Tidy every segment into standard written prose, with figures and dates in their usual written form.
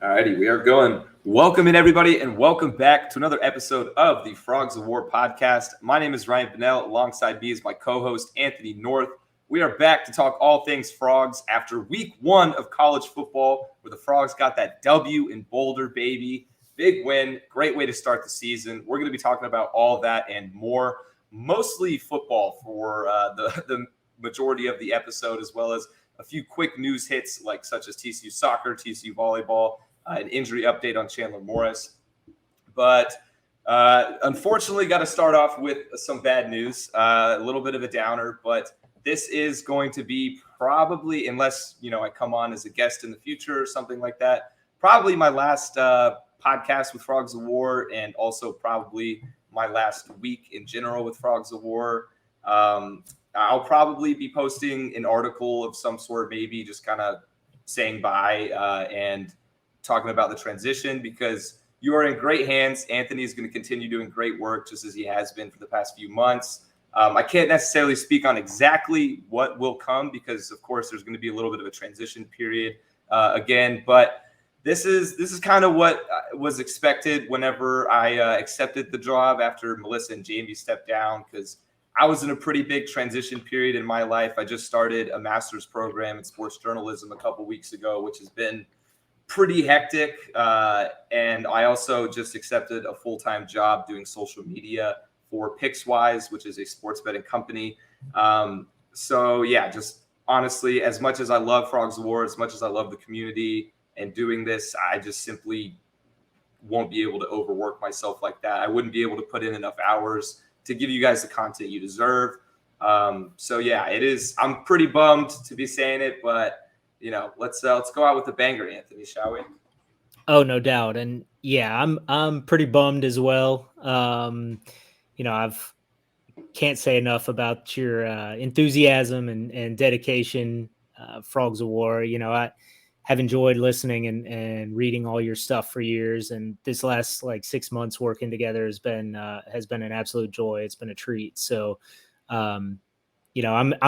Alrighty, we are going. Welcome in, everybody, and welcome back to another episode of the Frogs of War podcast. My name is Ryan Bennell. Alongside me is my co-host, Anthony North. We are back to talk all things Frogs after week one of college football, where the Frogs got that W in Boulder, baby. Big win. Great way to start the season. We're going to be talking about all that and more, mostly football for the majority of the episode, as well as a few quick news hits such as TCU soccer, TCU volleyball, an injury update on Chandler Morris. But unfortunately, got to start off with some bad news, a little bit of a downer, but this is going to be probably, unless, I come on as a guest in the future or something like that, probably my last podcast with Frogs of War, and also probably my last week in general with Frogs of War. I'll probably be posting an article of some sort, maybe just kind of saying bye and talking about the transition, because you are in great hands. Anthony is going to continue doing great work just as he has been for the past few months. I can't necessarily speak on exactly what will come because, of course, there's going to be a little bit of a transition period again. But this is kind of what was expected whenever I accepted the job after Melissa and Jamie stepped down, because I was in a pretty big transition period in my life. I just started a master's program in sports journalism a couple weeks ago, which has been pretty hectic. And I also just accepted a full-time job doing social media for Pickswise, which is a sports betting company. So yeah, just honestly, as much as I love Frogs of War, as much as I love the community and doing this, I just simply won't be able to overwork myself like that. I wouldn't be able to put in enough hours to give you guys the content you deserve. So yeah, it is. I'm pretty bummed to be saying it, but let's go out with a banger, Anthony, shall we? Oh, no doubt. And yeah, I'm pretty bummed as well. I've can't say enough about your enthusiasm and dedication, Frogs of War. I have enjoyed listening and reading all your stuff for years, and this last 6 months working together has been an absolute joy. It's been a treat. So, I'm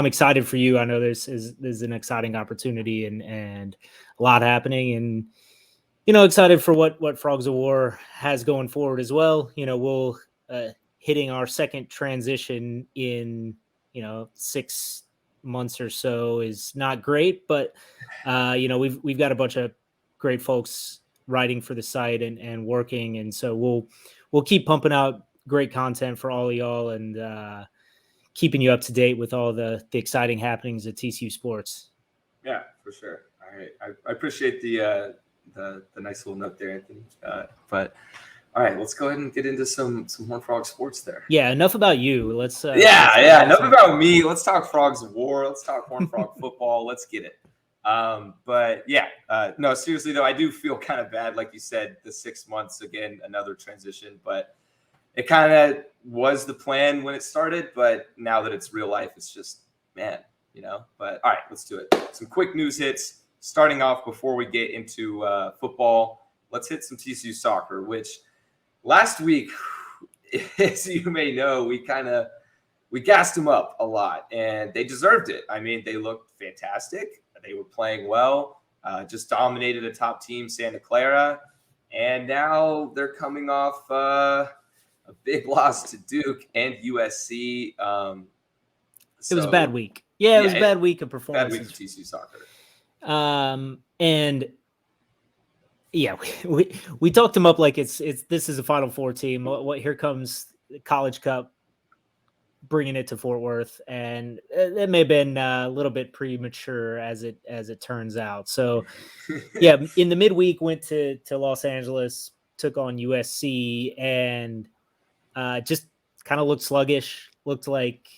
excited for you. I know this is an exciting opportunity and a lot happening, and excited for what Frogs of War has going forward as well. We'll hitting our second transition in 6 months or so is not great, but we've got a bunch of great folks writing for the site and working, and so we'll keep pumping out great content for all of y'all and keeping you up to date with all the exciting happenings at TCU Sports. Yeah, for sure. All right, I appreciate the nice little note there, Anthony. But all right, let's go ahead and get into some more Frog sports there. Yeah, enough about you. Let's enough about me. Let's talk Frogs of War. Let's talk Horned Frog football. Let's get it. But yeah, no, seriously though, I do feel kind of bad, like you said, the 6 months again, another transition. But it kind of was the plan when it started. But now that it's real life, it's just man, But all right, let's do it. Some quick news hits. Starting off before we get into football, let's hit some TCU soccer, which last week, as you may know, we gassed them up a lot, and they deserved it. I mean, they looked fantastic. They were playing well, just dominated a top team, Santa Clara, and now they're coming off a big loss to Duke and USC. It was a bad week. Yeah, it was a bad week of performance. Bad week of TCU soccer. And yeah, we talked them up like this is a Final Four team. What here comes the College Cup, bringing it to Fort Worth, and it may have been a little bit premature as it turns out. So yeah, in the midweek went to Los Angeles, took on USC, and just kind of looked sluggish. Looked like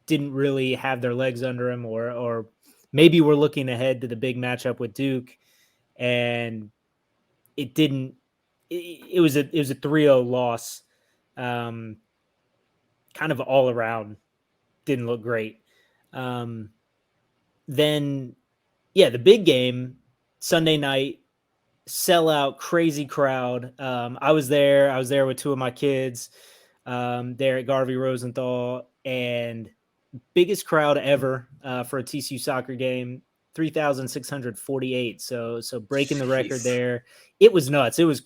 didn't really have their legs under them, or maybe we're looking ahead to the big matchup with Duke, and it didn't. It was a 3-0 loss. Kind of all around, didn't look great. Then, yeah, the big game Sunday night, sellout, crazy crowd. I was there. I was there with two of my kids there at Garvey Rosenthal, and biggest crowd ever for a TCU soccer game. 3,648. So breaking the record Jeez. there. It was nuts. It was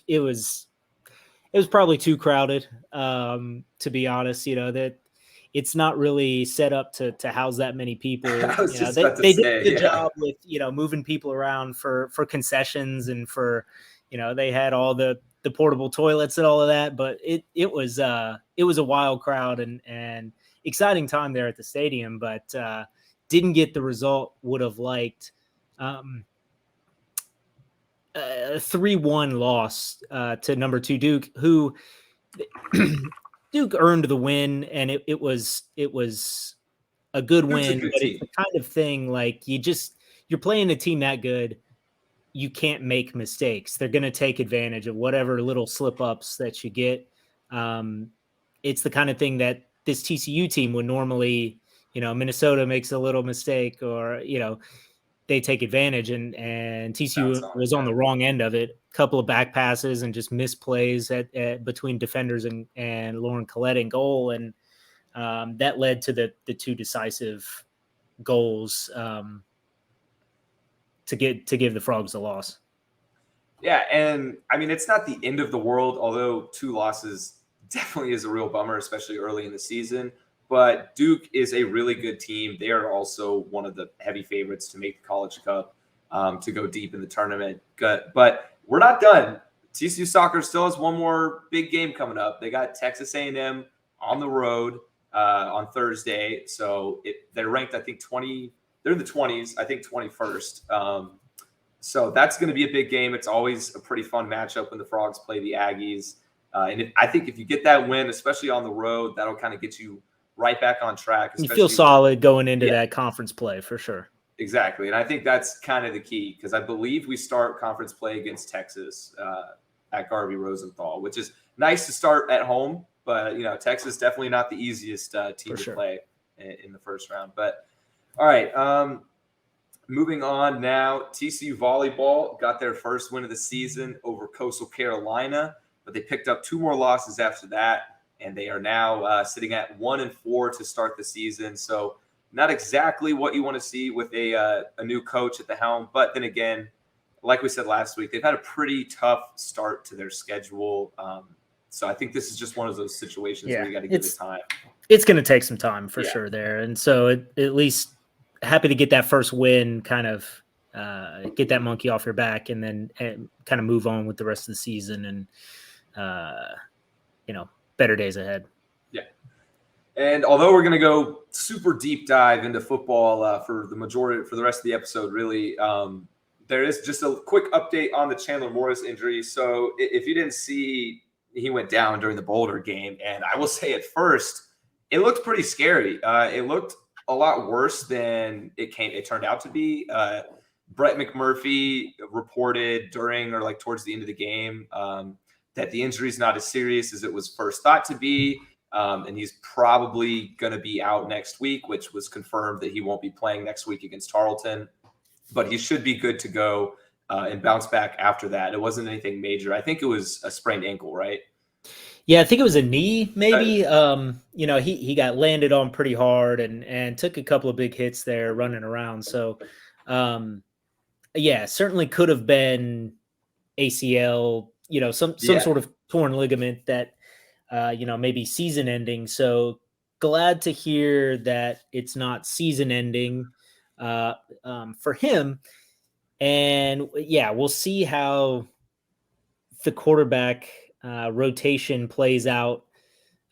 probably too crowded, to be honest. That it's not really set up to house that many people. I was just They about to did a say, good yeah. job with moving people around for concessions and for they had all the portable toilets and all of that. But it was a wild crowd and exciting time there at the stadium. But didn't get the result would have liked. A 3-1 loss to number 2 Duke, who Duke earned the win, and it was a good Duke's a win, good but it's team. the kind of thing like you're playing a team that good, you can't make mistakes. They're going to take advantage of whatever little slip ups that you get. It's the kind of thing that this TCU team would normally, Minnesota makes a little mistake or, they take advantage and TCU was on the wrong end of it. A couple of back passes and just misplays at between defenders and Lauren Collette in goal. And that led to the 2 decisive goals to give the Frogs a loss. Yeah. And I mean, it's not the end of the world, although 2 losses definitely is a real bummer, especially early in the season. But Duke is a really good team. They are also one of the heavy favorites to make the College Cup, to go deep in the tournament. But we're not done. TCU soccer still has one more big game coming up. They got Texas A&M on the road on Thursday. So they're ranked, I think, 20. They're in the 20s, I think 21st. So that's going to be a big game. It's always a pretty fun matchup when the Frogs play the Aggies. I think if you get that win, especially on the road, that'll kind of get you right back on track. You feel solid going into that conference play for sure. Exactly. And I think that's kind of the key because I believe we start conference play against Texas at Garvey Rosenthal, which is nice to start at home. But, Texas definitely not the easiest team to play in the first round. But, all right, moving on now, TCU volleyball got their first win of the season over Coastal Carolina, but they picked up 2 more losses after that. And they are now sitting at 1-4 to start the season. So not exactly what you want to see with a new coach at the helm. But then again, like we said last week, they've had a pretty tough start to their schedule. So I think this is just one of those situations where you got to give it time. It's going to take some time for sure there. And so at least happy to get that first win, kind of get that monkey off your back and then kind of move on with the rest of the season and, better days ahead. Yeah. And although we're going to go super deep dive into football for the rest of the episode, really, there is just a quick update on the Chandler Morris injury. So if you didn't see, he went down during the Boulder game. And I will say at first, it looked pretty scary. It looked a lot worse than it turned out to be. Brett McMurphy reported during or towards the end of the game that the injury is not as serious as it was first thought to be. And he's probably going to be out next week, which was confirmed that he won't be playing next week against Tarleton. But he should be good to go and bounce back after that. It wasn't anything major. I think it was a sprained ankle, right? Yeah, I think it was a knee, maybe. He got landed on pretty hard and took a couple of big hits there running around. So, certainly could have been ACL, some sort of torn ligament that, maybe season ending. So glad to hear that it's not season ending for him. And we'll see how the quarterback rotation plays out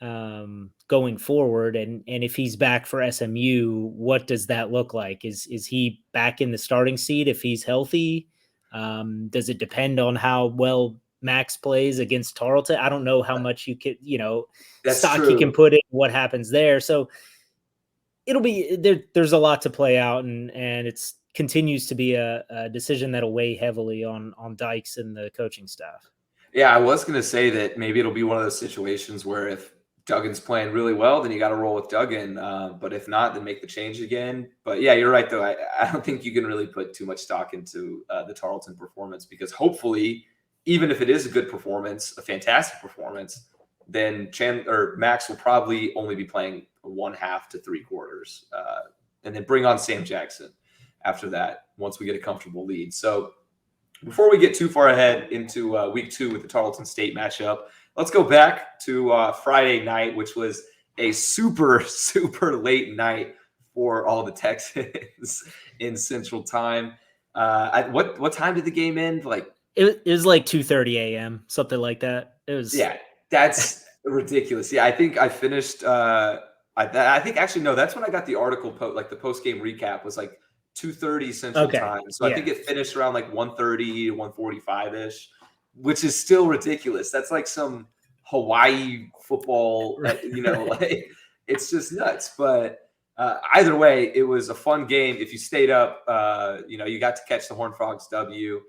going forward. And if he's back for SMU, what does that look like? Is he back in the starting seat if he's healthy? Does it depend on how well Max plays against Tarleton? I don't know how much you could, stock you can put in what happens there. So it'll be there's a lot to play out and it's continues to be a decision that'll weigh heavily on Dykes and the coaching staff. Yeah, I was going to say that maybe it'll be one of those situations where if Duggan's playing really well, then you got to roll with Duggan. But if not, then make the change again. But yeah, you're right, though. I don't think you can really put too much stock into the Tarleton performance because hopefully, even if it is a good performance, a fantastic performance, then Max will probably only be playing 1/2 to 3/4, and then bring on Sam Jackson after that once we get a comfortable lead. So before we get too far ahead into week 2 with the Tarleton State matchup, let's go back to Friday night, which was a super, super late night for all the Texans in Central Time. What time did the game end? Like it was like 2:30 a.m., something like that. It was that's ridiculous. Yeah, I think I finished. I think actually no, that's when I got the article. Like the post game recap was like 2:30 Central Time. So I think it finished around like 1:30 to 1:45 ish, which is still ridiculous. That's like some Hawaii football. Like it's just nuts. But either way, it was a fun game. If you stayed up, you got to catch the Horned Frogs W.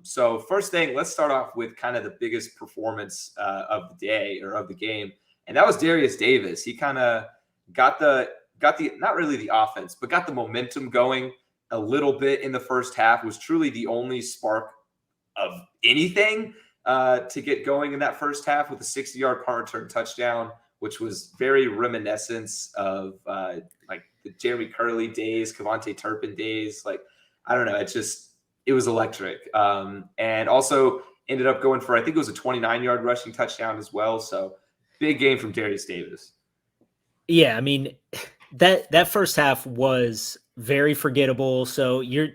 So first thing, let's start off with kind of the biggest performance of the day or of the game, and that was Darius Davis. He kind of got the not really the offense, but got the momentum going a little bit in the first half. Was truly the only spark of anything to get going in that first half with a 60-yard punt return touchdown, which was very reminiscent of like the Jeremy Curley days, Kevontae Turpin days. Like, I don't know. It was electric. And also ended up going for, I think it was a 29-yard rushing touchdown as well. So big game from Darius Davis. Yeah, I mean, that first half was very forgettable. So you're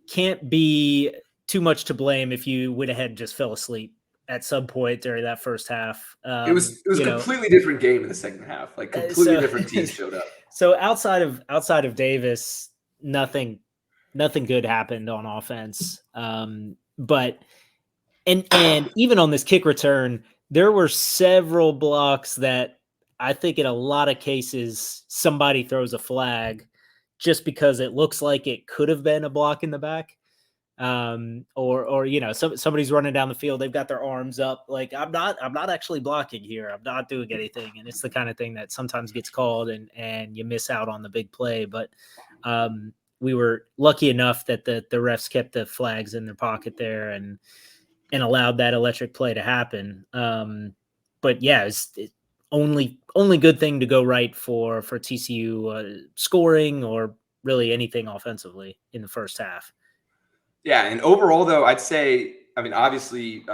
can't be too much to blame if you went ahead and just fell asleep at some point during that first half. It was a completely different game in the second half. Like completely different teams showed up. So outside of Davis, nothing good happened on offense. But even on this kick return, there were several blocks that I think in a lot of cases somebody throws a flag just because it looks like it could have been a block in the back. Or somebody's running down the field, they've got their arms up, like I'm not actually blocking here, I'm not doing anything, and it's the kind of thing that sometimes gets called and you miss out on the big play. But we were lucky enough that the refs kept the flags in their pocket there and allowed that electric play to happen. But yeah, it's only good thing to go right for TCU scoring or really anything offensively in the first half. Yeah, and overall, though, I'd say, I mean, obviously,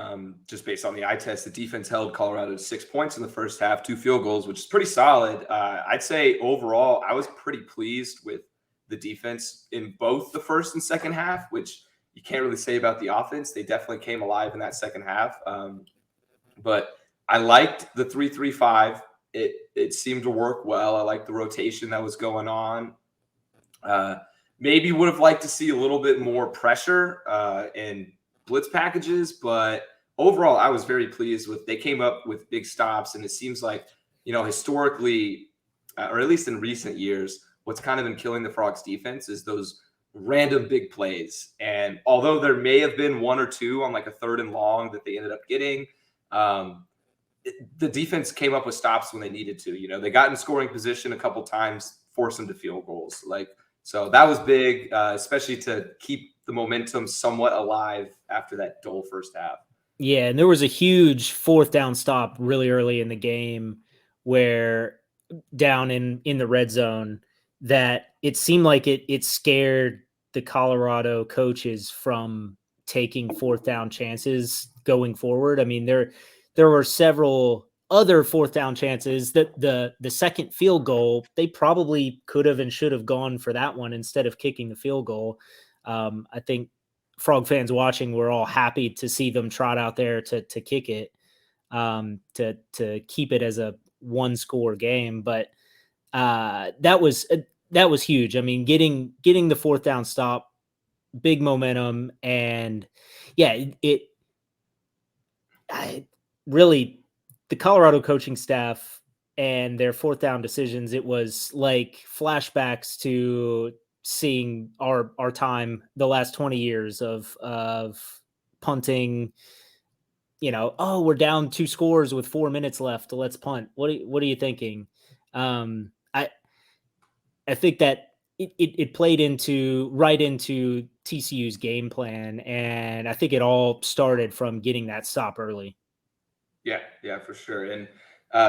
just based on the eye test, the defense held Colorado to 6 points in the first half, 2 field goals, which is pretty solid. I'd say overall, I was pretty pleased with the defense in both the first and second half, which you can't really say about the offense. They definitely came alive in that second half. But I liked the 3-3-5. It seemed to work well. I liked the rotation that was going on. Maybe would have liked to see a little bit more pressure in blitz packages, but overall, I was very pleased with. They came up with big stops, and it seems like historically, or at least in recent years, what's kind of been killing the Frogs defense is those random big plays. And although there may have been 1 or 2 on like a 3rd and long that they ended up getting, the defense came up with stops when they needed to. They got in scoring position a couple times, forced them to field goals. So that was big, especially to keep the momentum somewhat alive after that dull first half. Yeah, and there was a huge 4th down stop really early in the game where down in the red zone that it seemed like it scared the Colorado coaches from taking 4th down chances going forward. I mean, there were several other 4th down chances that the second field goal, they probably could have and should have gone for that one instead of kicking the field goal. I think Frog fans watching were all happy to see them trot out there to kick it, to keep it as a 1-score game. But that was huge. I mean, getting the 4th down stop, big momentum, and yeah, I really, the Colorado coaching staff and their 4th down decisions, it was like flashbacks to seeing our time the last 20 years of punting. We're down 2 scores with 4 minutes left, let's punt. What are you thinking? I think that it played right into TCU's game plan, and I think it all started from getting that stop early. Yeah, for sure. And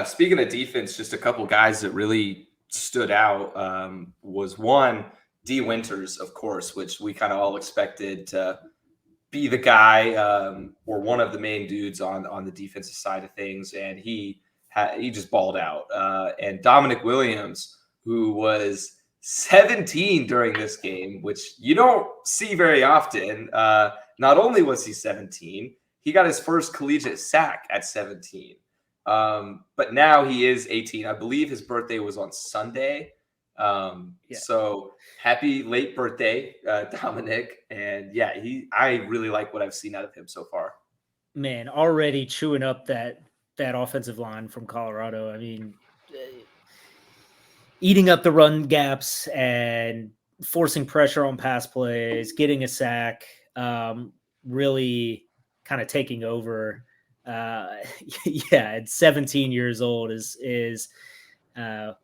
speaking of defense, just a couple guys that really stood out was one, D. Winters, of course, which we kind of all expected to be the guy or one of the main dudes on the defensive side of things, and he just balled out. And Dominic Williams, who was 17 during this game, which you don't see very often. Not only was he 17, he got his first collegiate sack at 17. But now he is 18. I believe his birthday was on Sunday. So happy late birthday, Dominic. And yeah, I really like what I've seen out of him so far. Man, already chewing up that offensive line from Colorado. I mean, eating up the run gaps and forcing pressure on pass plays, getting a sack, really kind of taking over. At 17 years old is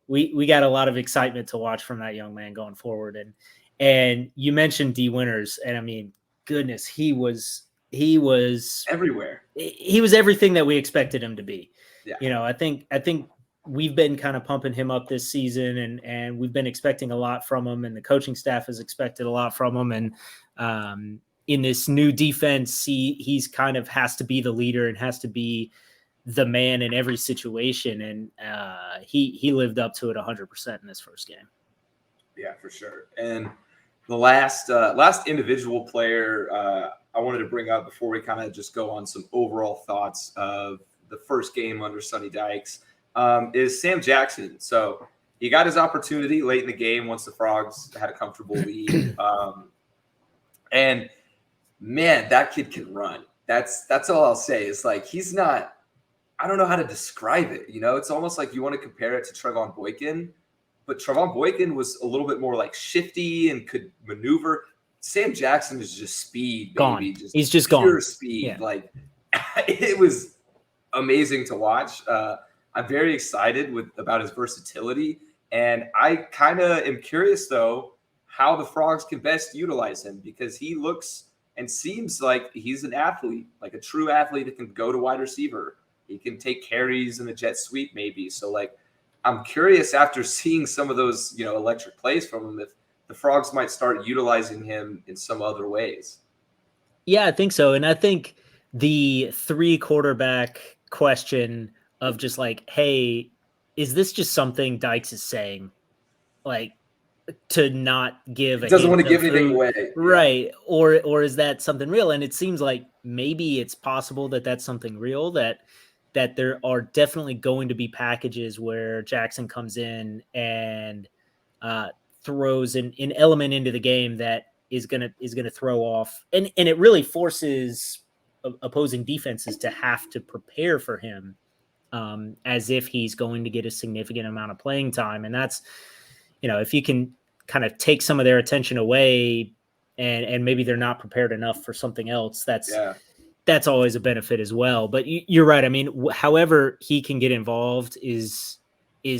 we got a lot of excitement to watch from that young man going forward. And you mentioned D. Winters, and I mean, goodness, he was everywhere. He was everything that we expected him to be. Yeah. You know, I think we've been kind of pumping him up this season, and we've been expecting a lot from him, and the coaching staff has expected a lot from him. And in this new defense, he's kind of has to be the leader and has to be the man in every situation. And he lived up to it 100% in this first game. Yeah, for sure. And the last individual player I wanted to bring up before we kind of just go on some overall thoughts of the first game under Sonny Dykes is Sam Jackson. So he got his opportunity late in the game once the Frogs had a comfortable lead. And man, that kid can run. That's all I'll say. It's like he's not – I don't know how to describe it. You know, it's almost like you want to compare it to Trevon Boykin, but Trevon Boykin was a little bit more like shifty and could maneuver. Sam Jackson is just speed, baby. Gone. He's just pure gone. Speed. Yeah. Like it was amazing to watch. I'm very excited about his versatility, and I kind of am curious though how the Frogs can best utilize him, because he looks and seems like he's an athlete, like a true athlete that can go to wide receiver. He can take carries in a jet sweep maybe. So like, I'm curious after seeing some of those, electric plays from him, if the Frogs might start utilizing him in some other ways. Yeah, I think so. And I think the 3 quarterback question of just like, hey, is this just something Dykes is saying? Like, to not give He doesn't want to give anything away. Right. Yeah. Or is that something real? And it seems like maybe it's possible that that's something real, that there are definitely going to be packages where Jackson comes in and throws an element into the game that is gonna throw off, and it really forces opposing defenses to have to prepare for him as if he's going to get a significant amount of playing time. And that's, if you can kind of take some of their attention away and maybe they're not prepared enough for something else, that's always a benefit as well. But you're right. I mean, however he can get involved is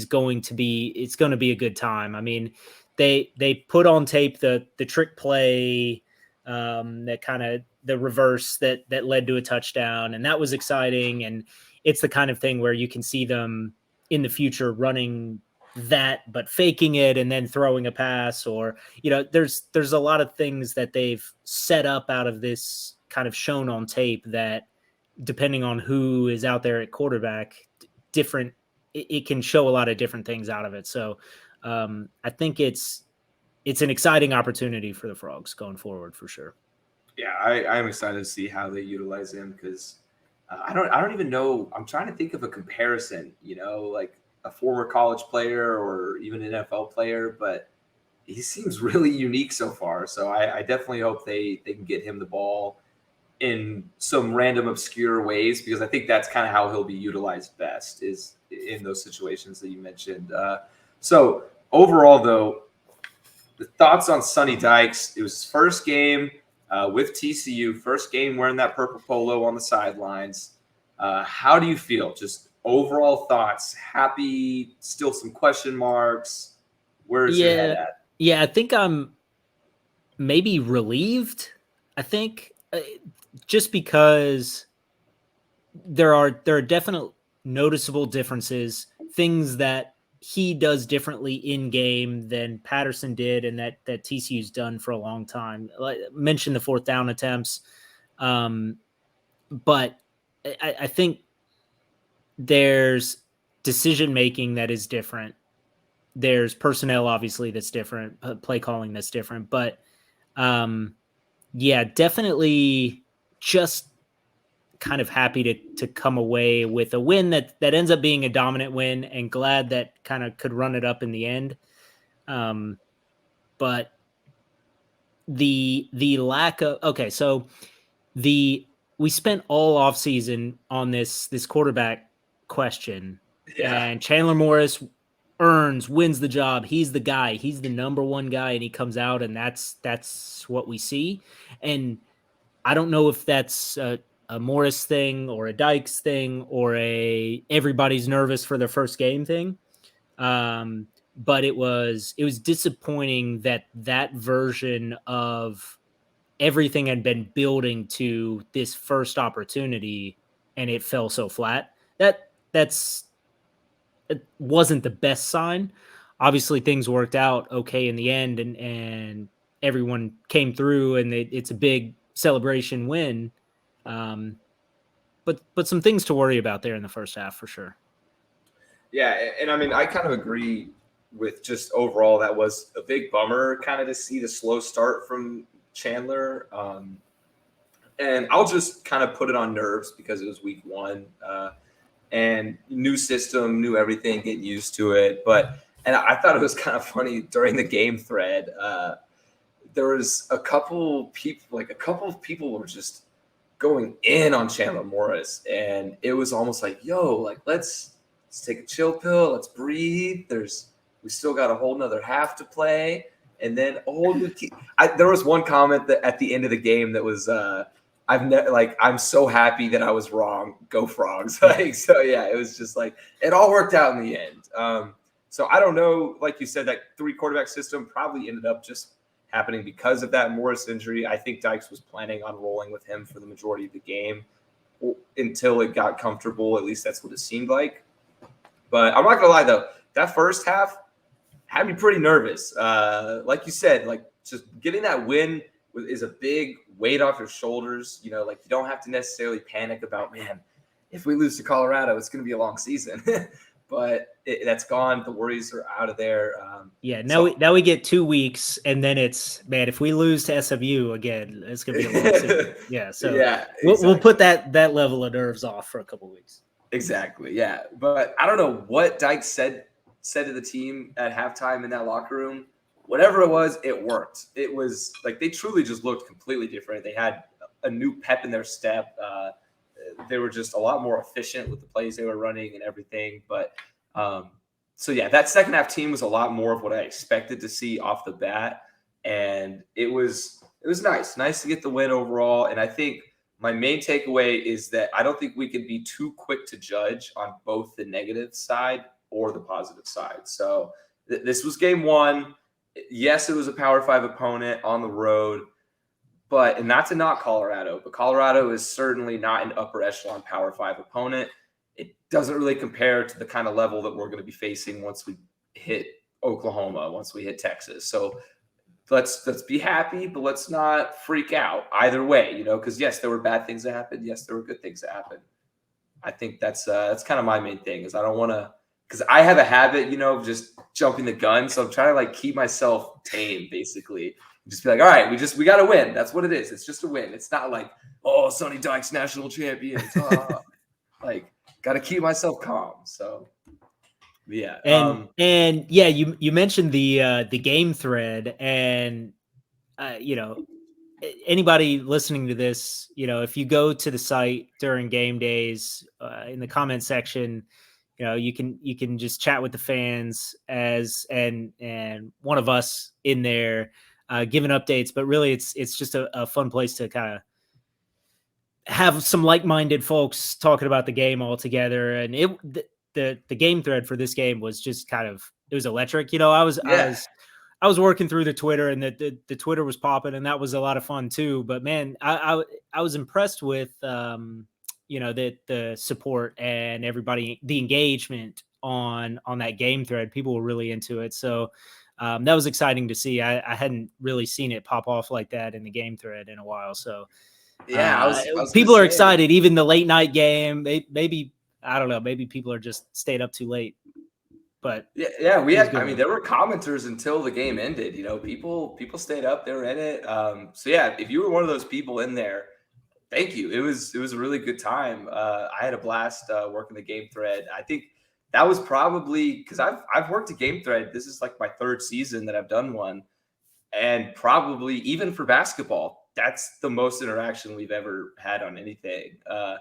going to be a good time. I mean, they put on tape the trick play, that kind of the reverse that led to a touchdown, and that was exciting. And it's the kind of thing where you can see them in the future running that, but faking it and then throwing a pass, or there's a lot of things that they've set up out of this kind of shown on tape that, depending on who is out there at quarterback, it can show a lot of different things out of it. So I think it's an exciting opportunity for the Frogs going forward for sure. Yeah, I'm excited to see how they utilize him, because I don't even know. I'm trying to think of a comparison, like a former college player or even an NFL player, but he seems really unique so far. So I definitely hope they can get him the ball in some random obscure ways, because I think that's kind of how he'll be utilized best, is in those situations that you mentioned. So overall though, the thoughts on Sonny Dykes. It was his first game with TCU, first game wearing that purple polo on the sidelines. How do you feel? Just overall thoughts. Happy, still some question marks. Where's your head at? Yeah, I think I'm maybe relieved. I think just because there are definite noticeable differences, things that he does differently in game than Patterson did, and that TCU's done for a long time. Like, mentioned the 4th down attempts, but I think there's decision making that is different. There's personnel obviously that's different, play calling that's different, but yeah, definitely just kind of happy to come away with a win that ends up being a dominant win, and glad that kind of could run it up in the end. But the lack of so we spent all off season on this quarterback question, and Chandler Morris wins the job. He's the guy. He's the number one guy, and he comes out, and that's what we see. And I don't know if that's a Morris thing or a Dykes thing or a everybody's nervous for their first game thing. But it was disappointing that version of everything had been building to this first opportunity, and it fell so flat. It wasn't the best sign. Obviously, things worked out okay in the end, and everyone came through, and it's a big celebration win. But some things to worry about there in the first half for sure. Yeah, and I mean, I kind of agree with just overall that was a big bummer kind of to see the slow start from Chandler. And I'll just kind of put it on nerves because it was week 1. And new system, new everything, getting used to it. And I thought it was kind of funny during the game thread. There was a couple of people were just going in on Chandler Morris, and it was almost like, yo, like let's take a chill pill, let's breathe. We still got a whole nother half to play, and then there was one comment that at the end of the game that was I'm so happy that I was wrong. Go Frogs. So yeah, it was just like it all worked out in the end. So I don't know, like you said, that 3 quarterback system probably ended up just happening because of that Morris injury. I think Dykes was planning on rolling with him for the majority of the game until it got comfortable. At least that's what it seemed like. But I'm not gonna lie though, that first half had me pretty nervous. Like you said, like just getting that win is a big weight off your shoulders. You know, like you don't have to necessarily panic about, man, if we lose to Colorado, it's going to be a long season. But that's gone. The worries are out of there. Now we get 2 weeks, and then it's, man, if we lose to SMU again, it's going to be a long season. Yeah, so yeah, exactly. We'll put that level of nerves off for a couple of weeks. Exactly, yeah. But I don't know what Dykes said to the team at halftime in that locker room. Whatever it was, it worked. It was like they truly just looked completely different. They had a new pep in their step. They were just a lot more efficient with the plays they were running and everything. But so yeah, that second half team was a lot more of what I expected to see off the bat, and it was nice to get the win overall. And I think my main takeaway is that I don't think we can be too quick to judge on both the negative side or the positive side. So this was game 1. Yes, it was a Power 5 opponent on the road, and not to knock Colorado, but Colorado is certainly not an upper echelon Power 5 opponent. It doesn't really compare to the kind of level that we're going to be facing once we hit Oklahoma, once we hit Texas. So let's be happy, but let's not freak out either way, because yes, there were bad things that happened. Yes, there were good things that happened. I think that's kind of my main thing is I don't want to, because I have a habit, of just jumping the gun. So I'm trying to like keep myself tame, basically. Just be like, all right, we got to win. That's what it is. It's just a win. It's not like, oh, Sonny Dykes national champions. Like, got to keep myself calm. So, yeah. And yeah, you mentioned the game thread, and anybody listening to this, if you go to the site during game days, in the comment section, you can just chat with the fans and one of us in there, giving updates. But really, it's just a fun place to kind of have some like-minded folks talking about the game all together. And the game thread for this game was just it was electric. I was working through the Twitter, and the Twitter was popping, and that was a lot of fun too. But man, I was impressed with the support and everybody, the engagement on that game thread. People were really into it. So that was exciting to see. I hadn't really seen it pop off like that in the game thread in a while. So Yeah, I was people are excited. Even the late night game, maybe, I don't know, maybe people are just stayed up too late. But yeah, we had. I mean, there were commenters until the game ended. You know, people stayed up. They were in it. So yeah, if you were one of those people in there, thank you. It was a really good time. I had a blast working the game thread. I think that was probably because I've worked a game thread. This is like my third season that I've done one, and probably even for basketball, that's the most interaction we've ever had on anything. I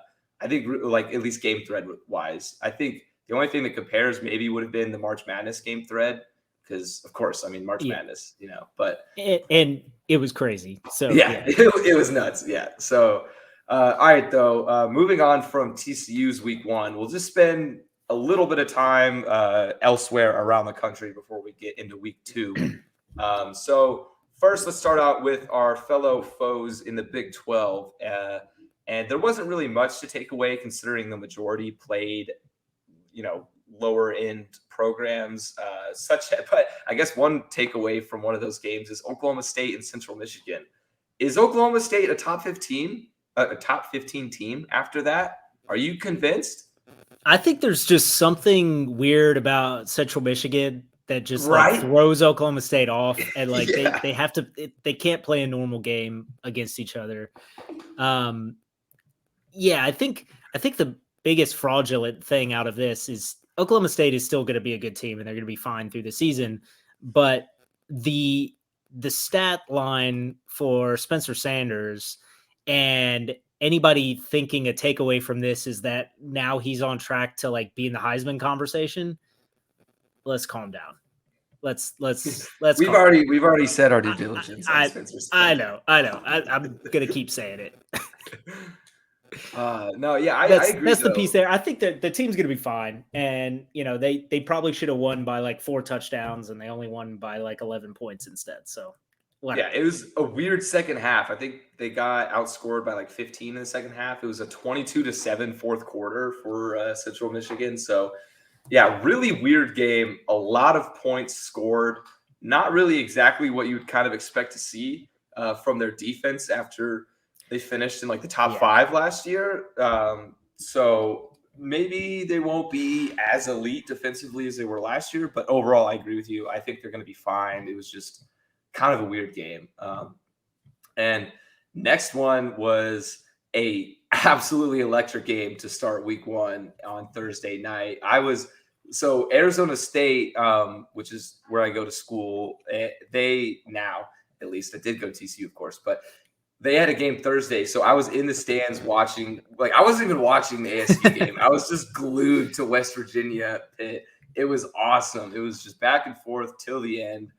think like at least game thread wise, I think the only thing that compares maybe would have been the March Madness game thread because of course, I mean March Madness, you know, but and it was crazy. So yeah. It was nuts. Yeah. So all right, though, moving on from TCU's week 1, we'll just spend a little bit of time elsewhere around the country before we get into week 2. So first, let's start out with our fellow foes in the Big 12. And there wasn't really much to take away considering the majority played, you know, lower end programs but I guess one takeaway from one of those games is Oklahoma State and Central Michigan. Is Oklahoma State a top 15 team after that? Are you convinced? I think there's just something weird about Central Michigan that just Right? like throws Oklahoma State off, and like they have to, they can't play a normal game against each other. I think the biggest fraudulent thing out of this is Oklahoma State is still going to be a good team and they're going to be fine through the season, but the stat line for Spencer Sanders, and anybody thinking a takeaway from this is that now he's on track to like be in the Heisman conversation. Let's calm down. Let's we've already said our due diligence on Spencer Sanders. I know. I'm gonna keep saying it. No, yeah, I agree. That's the piece there. I think that the team's going to be fine. And, you know, they probably should have won by like 4 touchdowns and they only won by like 11 points instead. So, whatever. Yeah, it was a weird second half. I think they got outscored by like 15 in the second half. It was a 22-7 fourth quarter for Central Michigan. So, yeah, really weird game. A lot of points scored. Not really exactly what you would kind of expect to see from their defense after they finished in like the top 5 last year. So maybe they won't be as elite defensively as they were last year. But overall, I agree with you. I think they're going to be fine. It was just kind of a weird game. And next one was a absolutely electric game to start week 1 on Thursday night. So Arizona State, which is where I go to school, they now, at least I did go to TCU, of course, but they had a game Thursday. So I was in the stands watching, like I wasn't even watching the ASU game. I was just glued to West Virginia Pitt. It was awesome. It was just back and forth till the end.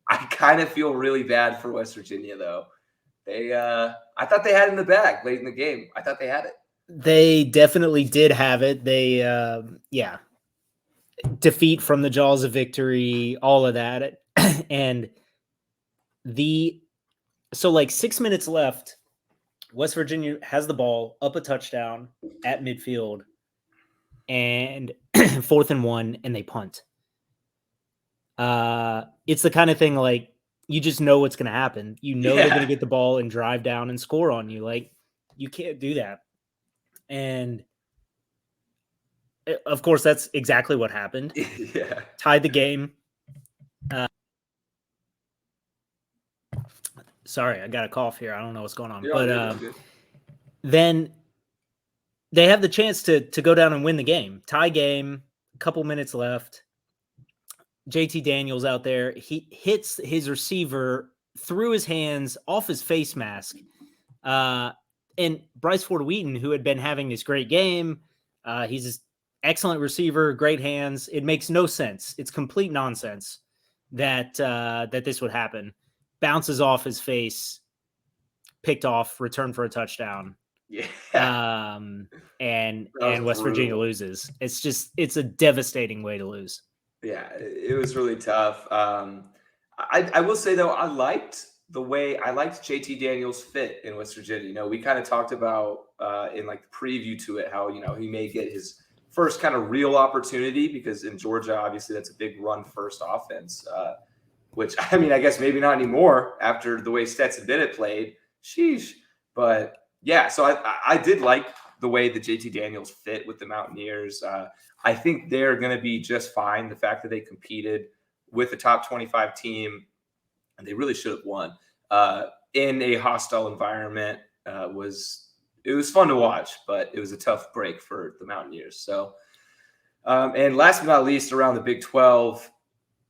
I kind of feel really bad for West Virginia though. I thought they had it in the bag late in the game. I thought they had it. They definitely did have it. They, defeat from the jaws of victory, all of that. And so like 6 minutes left, West Virginia has the ball up a touchdown at midfield and 4th and 1, and they punt. It's the kind of thing like you just know what's going to happen. You know they're going to get the ball and drive down and score on you. Like you can't do that. And of course, that's exactly what happened. Tied the game. Sorry, I got a cough here. I don't know what's going on. But then they have the chance to go down and win the game. Tie game, a couple minutes left. JT Daniels out there. He hits his receiver through his hands off his face mask. And Bryce Ford Wheaton, who had been having this great game, he's an excellent receiver, great hands. It makes no sense. It's complete nonsense that this would happen. Bounces off his face, picked off, returned for a touchdown. And West Virginia loses. It's a devastating way to lose. Yeah, it was really tough. I will say though, I liked JT Daniels' fit in West Virginia. You know, we kind of talked about in like the preview to it how, you know, he may get his first kind of real opportunity, because in Georgia, obviously, that's a big run-first offense, which, I mean, I guess maybe not anymore after the way Stetson Bennett played. Sheesh. But, yeah, so I did like the way that JT Daniels fit with the Mountaineers. I think they're going to be just fine. The fact that they competed with the top 25 team, and they really should have won, in a hostile environment was fun to watch, but it was a tough break for the Mountaineers. So, and last but not least, around the Big 12,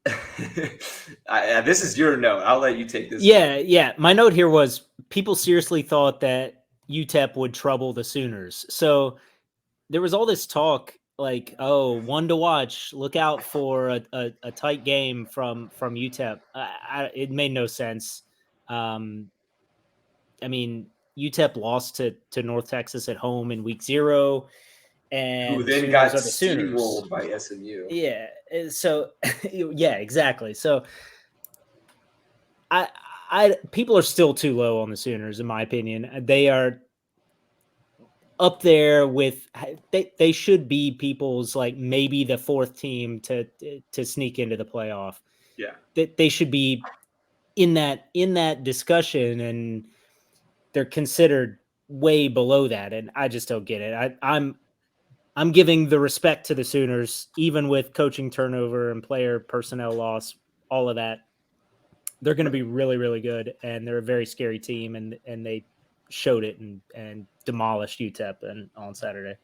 this is your note. I'll let you take this. Yeah. My note here was people seriously thought that UTEP would trouble the Sooners. So there was all this talk like, oh, one to watch, look out for a tight game from UTEP. It made no sense. I mean, UTEP lost to North Texas at home in week 0, and who then Sooners got are the Sooners. steamrolled by SMU. Yeah. So yeah, exactly. So people are still too low on the Sooners, in my opinion. They are up there with they should be people's like maybe the 4th team to sneak into the playoff. Yeah. They should be in that discussion, and they're considered way below that, and I just don't get it. I'm giving the respect to the Sooners, even with coaching turnover and player personnel loss, all of that. They're going to be really, really good, and they're a very scary team, and they showed it and demolished UTEP on Saturday.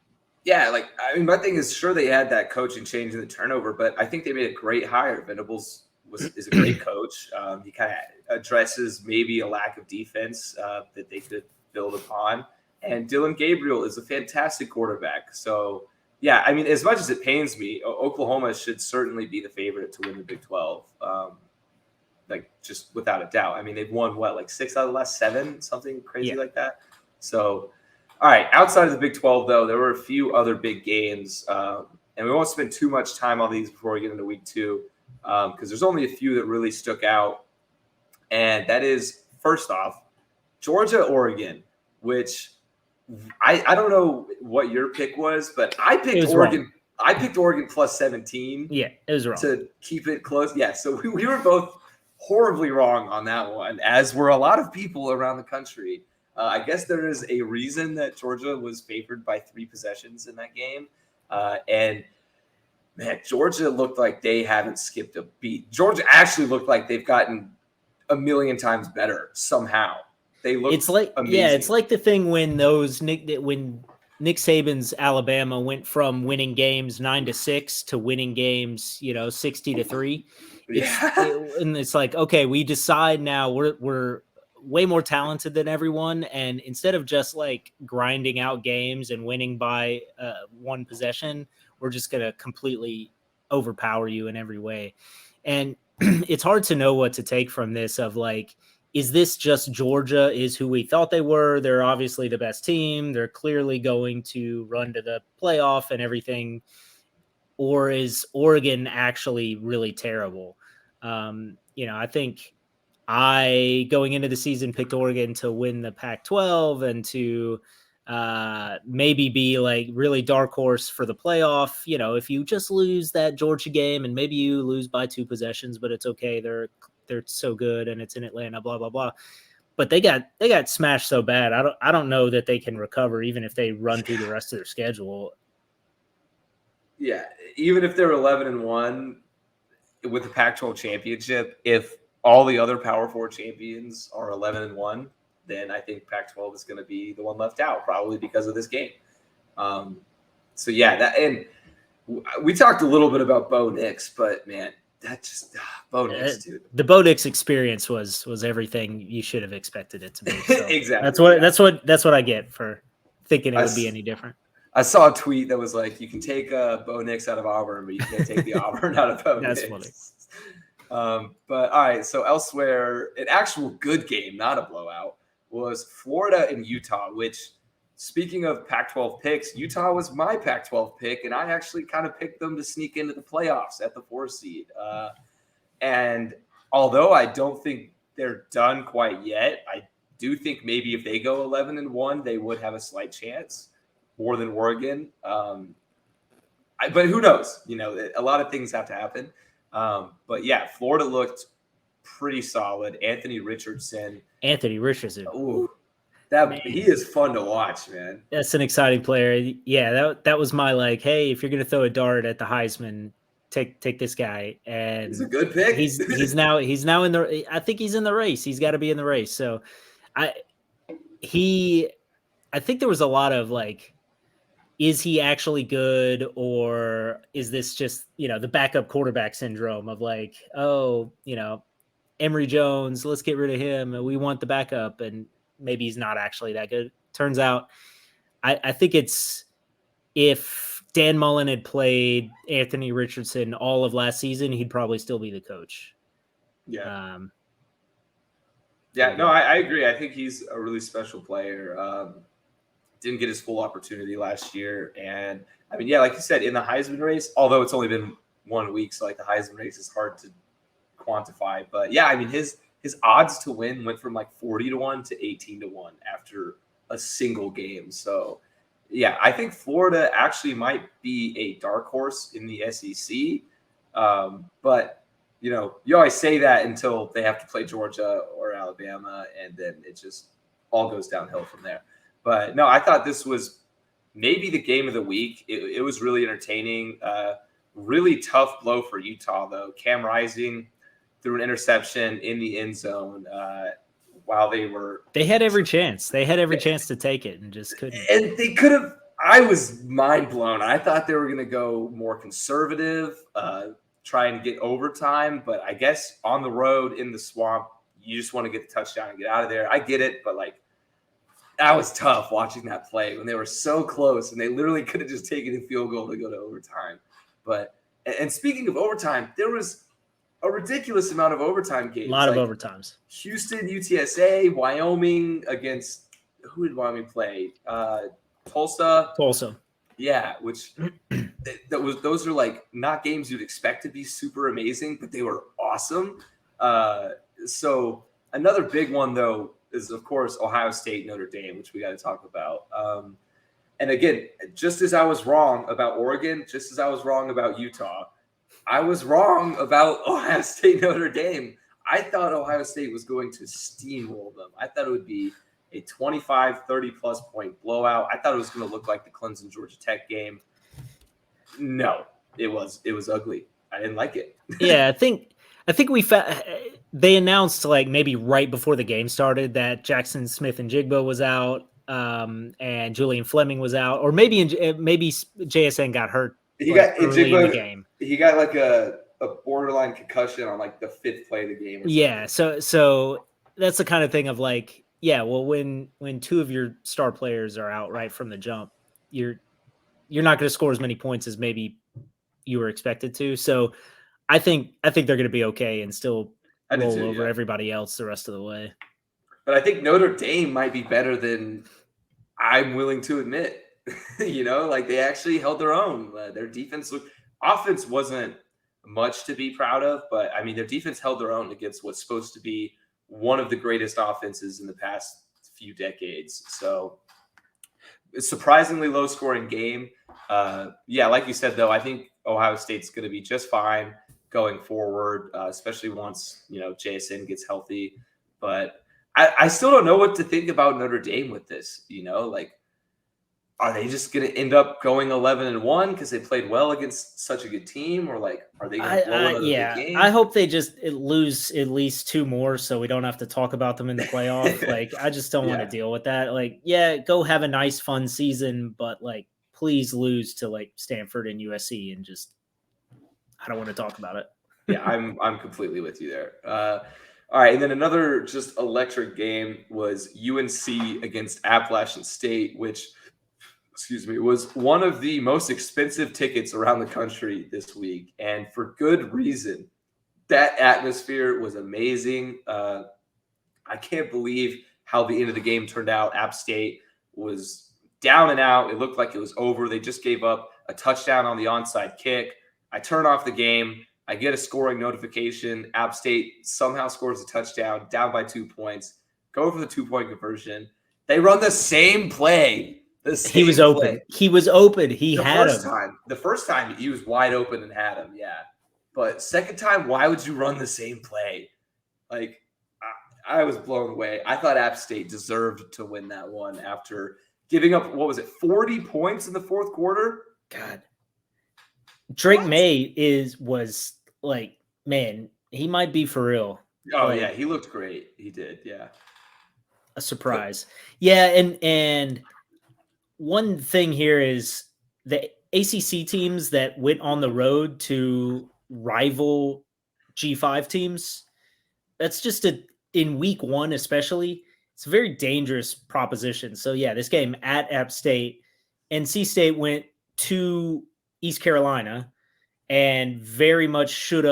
Yeah, like, I mean, my thing is, sure, they had that coaching change in the turnover, but I think they made a great hire. Venables is a great coach. He kind of addresses maybe a lack of defense that they could build upon. And Dylan Gabriel is a fantastic quarterback. So, yeah, I mean, as much as it pains me, Oklahoma should certainly be the favorite to win the Big 12. Like, just without a doubt. I mean, they've won, like 6 out of the last 7, something crazy like that. So, all right, outside of the Big 12, though, there were a few other big games. And we won't spend too much time on these before we get into week 2, because there's only a few that really stuck out. And that is, first off, Georgia-Oregon, which I don't know what your pick was, but I picked Oregon. Wrong. I picked Oregon plus 17. Yeah, it was wrong. To keep it close. Yeah, so we were both horribly wrong on that one, as were a lot of people around the country. I guess there is a reason that Georgia was favored by 3 possessions in that game. And, man, Georgia looked like they haven't skipped a beat. Georgia actually looked like they've gotten a million times better somehow. They look amazing. Yeah, it's like the thing when Nick Saban's Alabama went from winning games 9-6 to winning games, 60-3. And it's like, okay, we decide now we're way more talented than everyone, and instead of just like grinding out games and winning by 1 possession, we're just gonna completely overpower you in every way. And it's hard to know what to take from this. Of like, is this just Georgia is who we thought they were? They're obviously the best team. They're clearly going to run to the playoff and everything. Or is Oregon actually really terrible? I think going into the season, picked Oregon to win the Pac-12 and to maybe be like really dark horse for the playoff. If you just lose that Georgia game and maybe you lose by 2 possessions, but it's okay. They're so good and it's in Atlanta, blah, blah, blah. But they got smashed so bad. I don't know that they can recover even if they run through the rest of their schedule. Yeah, even if they're 11-1 with the Pac-12 championship, if all the other Power 4 champions are 11-1, then I think Pac-12 is going to be the one left out, probably because of this game. So yeah, and we talked a little bit about Bo Nix, but man, that just Bo Nix, dude. The Bo Nix experience was everything you should have expected it to be. So exactly. That's what I get for thinking it would be any different. I saw a tweet that was like, you can take Bo Nix out of Auburn, but you can't take the Auburn out of Bo Nix. That's funny. But all right, so elsewhere, an actual good game, not a blowout, was Florida and Utah, which, speaking of Pac-12 picks, Utah was my Pac-12 pick, and I actually kind of picked them to sneak into the playoffs at the 4 seed. And although I don't think they're done quite yet, I do think maybe if they go 11-1, they would have a slight chance, more than Oregon. But who knows? A lot of things have to happen. But yeah, Florida looked pretty solid. Anthony Richardson. Ooh, He is fun to watch, man. That's an exciting player. Yeah, that was my hey, if you're gonna throw a dart at the Heisman, take this guy. And he's a good pick. He's now in the. I think he's in the race. He's got to be in the race. So, I think there was a lot of is he actually good, or is this just the backup quarterback syndrome of Emory Jones, let's get rid of him and we want the backup, and maybe he's not actually that good. Turns out, I think it's, if Dan Mullen had played Anthony Richardson all of last season, he'd probably still be the coach. Yeah. I agree. I think he's a really special player. Didn't get his full opportunity last year. And I mean, yeah, like you said, in the Heisman race, although it's only been 1 week, so the Heisman race is hard to quantify. But yeah, I mean, his odds to win went from 40-1 to 18-1 after a single game. So yeah, I think Florida actually might be a dark horse in the SEC. But you always say that until they have to play Georgia or Alabama, and then it just all goes downhill from there. But no, I thought this was maybe the game of the week. It was really entertaining. Really tough blow for Utah, though. Cam Rising threw an interception in the end zone while they had every chance. They had every chance to take it and just couldn't. And they could have. I was mind blown. I thought they were going to go more conservative, try and get overtime. But I guess on the road in the swamp, you just want to get the touchdown and get out of there. I get it, but that was tough watching that play when they were so close and they literally could have just taken a field goal to go to overtime. But and speaking of overtime, there was a ridiculous amount of overtime games. A lot of overtimes. Houston, UTSA, Wyoming against who did Wyoming play? Tulsa. Yeah, which those are not games you'd expect to be super amazing, but they were awesome. So another big one though is of course Ohio State, Notre Dame, which we got to talk about. And again, just as I was wrong about Oregon, just as I was wrong about Utah, I was wrong about Ohio State, Notre Dame. I thought Ohio State was going to steamroll them. I thought it would be a 25, 30-plus point blowout. I thought it was going to look like the Clemson Georgia Tech game. No, it was ugly. I didn't like it. Yeah, I think they announced maybe right before the game started that Jackson Smith and Jigba was out, and Julian Fleming was out, or maybe JSN got hurt. He got early in the game. He got a borderline concussion on the fifth play of the game. Yeah, so that's the kind of thing of well, when two of your star players are out right from the jump, you're not going to score as many points as maybe you were expected to. So I think they're going to be okay and still roll over everybody else the rest of the way. But I think Notre Dame might be better than I'm willing to admit. They actually held their own. Their offense wasn't much to be proud of, but I mean, their defense held their own against what's supposed to be one of the greatest offenses in the past few decades. So it's a surprisingly low scoring game. Like you said, though, I think Ohio State's going to be just fine going forward, especially once, JSN gets healthy. But I still don't know what to think about Notre Dame with this, are they just going to end up going 11-1 because they played well against such a good team, or are they going to blow another big game? I hope they just lose at least two more so we don't have to talk about them in the playoff. I just don't want to deal with that. Go have a nice fun season, but please lose to Stanford and USC and just I don't want to talk about it. Yeah, I'm completely with you there. All right, and then another just electric game was UNC against Appalachian State, which was one of the most expensive tickets around the country this week, and for good reason. That atmosphere was amazing. I can't believe how the end of the game turned out. App State was down and out. It looked like it was over. They just gave up a touchdown on the onside kick. I turn off the game. I get a scoring notification. App State somehow scores a touchdown, down by 2 points. Go for the 2-point conversion. They run the same play The He was same open. play. He was open. He The had first him. time. The first time he was wide open and had him, yeah. But second time, why would you run the same play? Like, I was blown away. I thought App State deserved to win that one after giving up, 40 points in the fourth quarter? God. Drake What? May was like, man, he might be for real. Oh, Like, yeah, he looked great. He did, yeah. a surprise. Yeah, and one thing here is the ACC teams that went on the road to rival G5 teams. That's just in week one, especially, it's a very dangerous proposition. So yeah, this game at App State, NC State went to East Carolina and very much could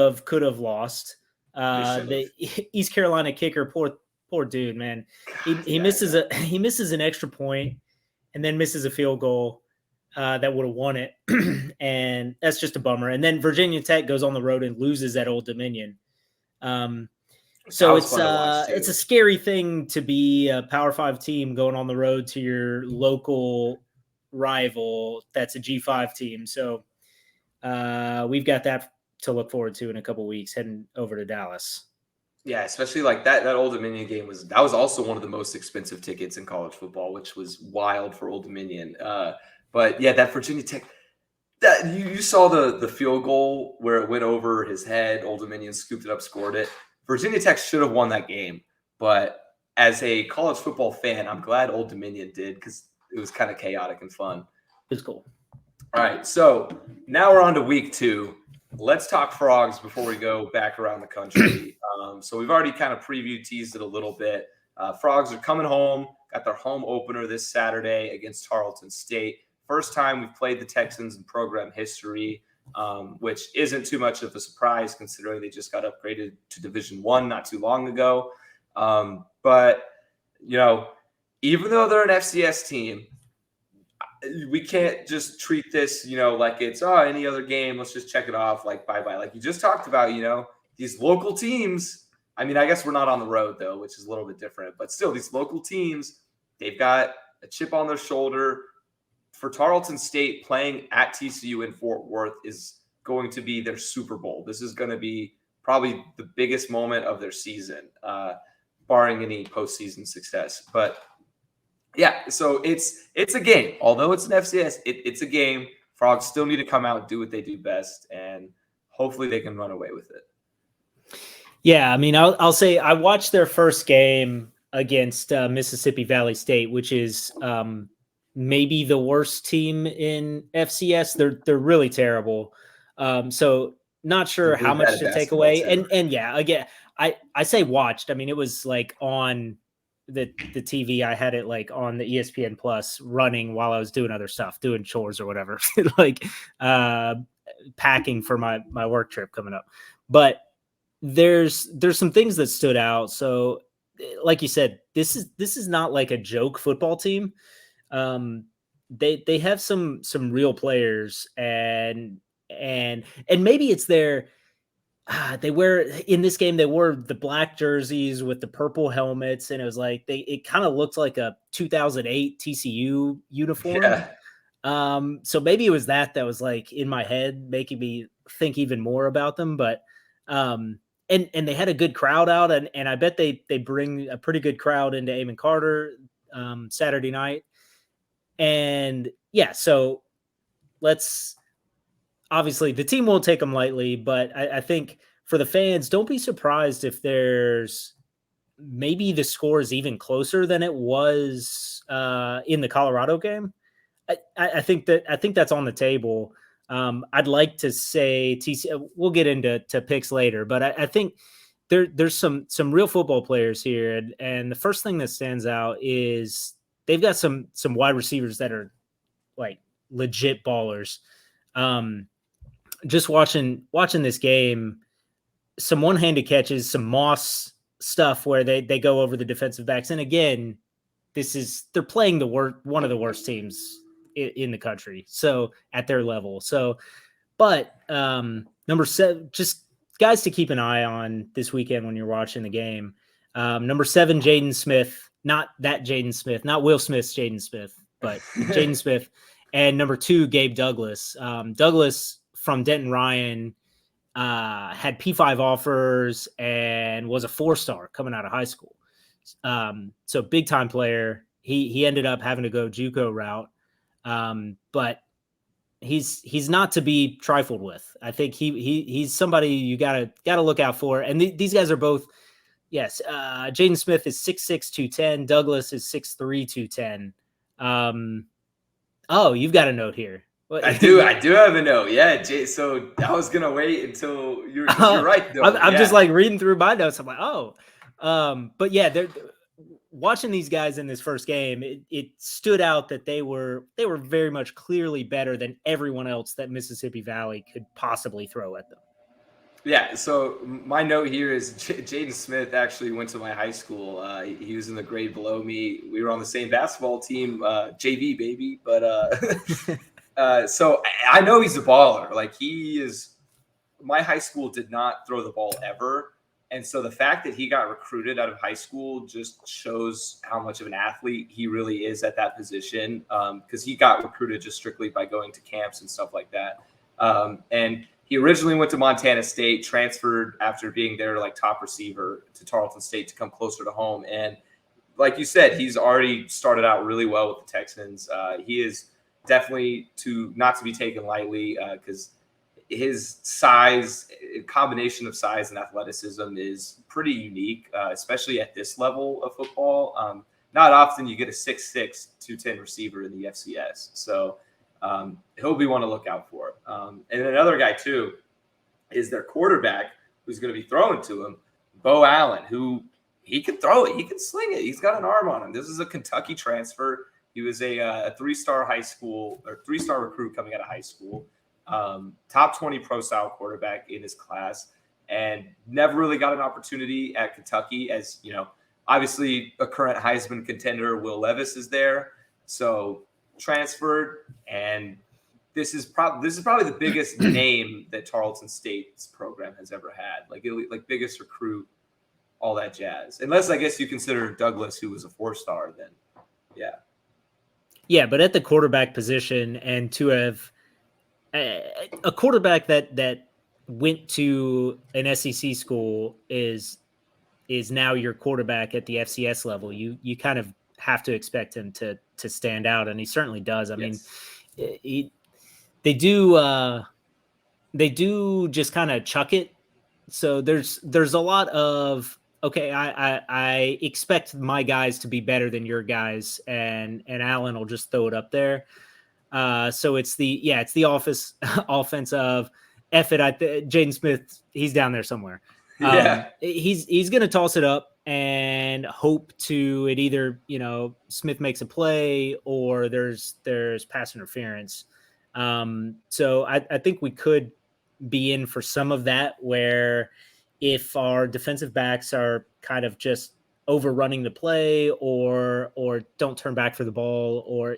have lost. The East Carolina kicker, poor dude, man. He misses he misses an extra point and then misses a field goal that would have won it, and that's just a bummer. And then Virginia Tech goes on the road and loses at Old Dominion. So it's a scary thing to be a Power 5 team going on the road to your local rival that's a G5 team. So we've got that to look forward to in a couple of weeks, heading over to Dallas. Yeah, especially like that Old Dominion game was also one of the most expensive tickets in college football, which was wild for Old Dominion. But yeah, that Virginia Tech, that you saw the field goal where it went over his head. Old Dominion scooped it up, scored it. Virginia Tech should have won that game, but as a college football fan, I'm glad Old Dominion did because it was kind of chaotic and fun. It was cool. All right, so now we're on to week 2. Let's talk Frogs before we go back around the country. So we've already kind of teased it a little bit. Frogs are coming home, got their home opener this Saturday against Tarleton State. First time we've played the Texans in program history, which isn't too much of a surprise considering they just got upgraded to Division I not too long ago. But, you know, even though they're an FCS team, we can't just treat this, like it's any other game. Let's just check it off. Like bye-bye. Like you just talked about, these local teams. I mean, I guess we're not on the road though, which is a little bit different, but still these local teams, they've got a chip on their shoulder. For Tarleton State, playing at TCU in Fort Worth is going to be their Super Bowl. This is going to be probably the biggest moment of their season, barring any postseason success. But yeah, so it's a game. Although it's an FCS, it's a game. Frogs still need to come out and do what they do best, and hopefully they can run away with it. Yeah, I mean, I'll say I watched their first game against Mississippi Valley State, which is maybe the worst team in FCS. They're really terrible. So not sure how much to take away. And yeah, again, I say watched. I mean, it was like on the TV. I had it like on the ESPN Plus running while I was doing other stuff, doing chores or whatever, like packing for my work trip coming up. But there's some things that stood out. So like you said, this is not like a joke football team. They have some real players and maybe it's their they wear in this game, they wore the black jerseys with the purple helmets, and it was like it kind of looked like a 2008 TCU uniform. Yeah. So maybe it was that was like in my head, making me think even more about them. But and they had a good crowd out, and I bet they bring a pretty good crowd into Amon Carter Saturday night. And yeah, so obviously the team won't take them lightly, but I think for the fans, don't be surprised if there's maybe the score is even closer than it was in the Colorado game. I think that's on the table. I'd like to say TC. We'll get into picks later, but I think there's some real football players here, and the first thing that stands out is they've got some wide receivers that are like legit ballers. Just watching this game, some one-handed catches, some Moss stuff where they go over the defensive backs. And again, they're playing one of the worst teams in the country. So at their level. So, but number 7, just guys to keep an eye on this weekend when you're watching the game. Number 7, Jaden Smith, not that Jaden Smith, not Will Smith's Jaden Smith. but Jaden Smith. And number 2, Gabe Douglas. Douglas from Denton Ryan had P5 offers and was a 4-star coming out of high school. So big time player. He ended up having to go JUCO route, but he's not to be trifled with. I think he's somebody you gotta look out for. And these guys are both. Yes, Jaden Smith is 6'6", 210. Douglas is 6'3", 210. Oh, you've got a note here. I do have a note. Yeah, so I was gonna wait until you're right. Though. I'm just like reading through my notes. I'm like, but yeah, they're watching these guys in this first game. It stood out that they were very much clearly better than everyone else that Mississippi Valley could possibly throw at them. Yeah, so my note here is Jaden Smith actually went to my high school. He was in the grade below me. We were on the same basketball team, JV baby. But so I know he's a baller. Like he is. My high school did not throw the ball ever, and so the fact that he got recruited out of high school just shows how much of an athlete he really is at that position. Because he got recruited just strictly by going to camps and stuff like that, and. He originally went to Montana State, transferred after being their like top receiver to Tarleton State to come closer to home. And like you said, he's already started out really well with the Texans. He is definitely not to be taken lightly because his size, combination of size and athleticism is pretty unique, especially at this level of football. Not often you get a 6'6", 210 receiver in the FCS. So he'll be one to look out for. And another guy, too, is their quarterback who's going to be throwing to him, Bo Allen, who he can throw it. He can sling it. He's got an arm on him. This is a Kentucky transfer. He was a 3-star recruit coming out of high school, top 20 pro-style quarterback in his class, and never really got an opportunity at Kentucky as, obviously a current Heisman contender, Will Levis, is there. So transferred, and this is probably the biggest name that Tarleton State's program has ever had, like biggest recruit, all that jazz. Unless I guess you consider Douglas, who was a 4-star, then yeah. But at the quarterback position, and to have a quarterback that went to an SEC school is now your quarterback at the FCS level. You kind of have to expect him to stand out, and he certainly does. I mean, they do just kind of chuck it. So there's a lot of, okay, I expect my guys to be better than your guys, and Allen will just throw it up there. So it's the offense of F it. Jaden Smith, he's down there somewhere. He's going to toss it up and hope to it either, Smith makes a play or there's pass interference. So I think we could be in for some of that, where if our defensive backs are kind of just overrunning the play or don't turn back for the ball, or,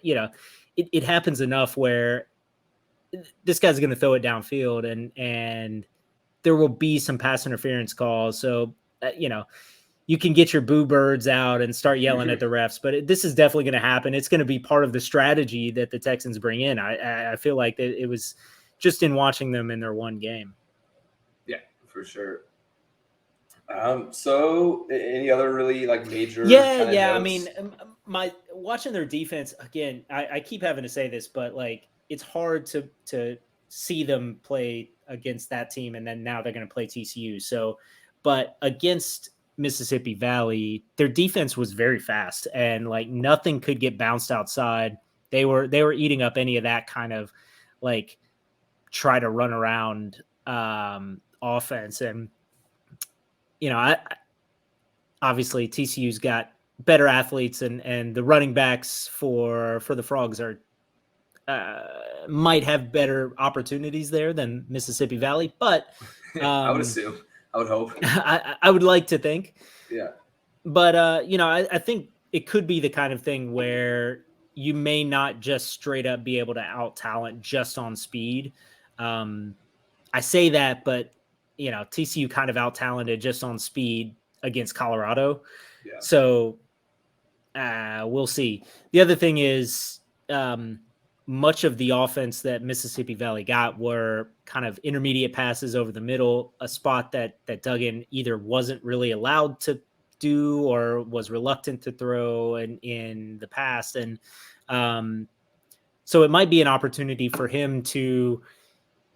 it happens enough where this guy's going to throw it downfield and there will be some pass interference calls. So, you can get your boo birds out and start yelling at the refs, but this is definitely going to happen. It's going to be part of the strategy that the Texans bring in. I feel like it was just in watching them in their one game. Yeah, for sure. So any other really major? Yeah. I mean, watching their defense again, I keep having to say this, but it's hard to see them play against that team. And then now they're going to play TCU. So, but against Mississippi Valley, their defense was very fast and nothing could get bounced outside. They were eating up any of that kind of try to run around offense. And, obviously TCU's got better athletes and the running backs for the Frogs are might have better opportunities there than Mississippi Valley, but I would assume. I would hope. I would like to think. Yeah. But, I think it could be the kind of thing where you may not just straight up be able to out-talent just on speed. I say that, but, TCU kind of out-talented just on speed against Colorado. Yeah. So we'll see. The other thing is much of the offense that Mississippi Valley got were kind of intermediate passes over the middle, a spot that Duggan either wasn't really allowed to do or was reluctant to throw in the past. And so it might be an opportunity for him to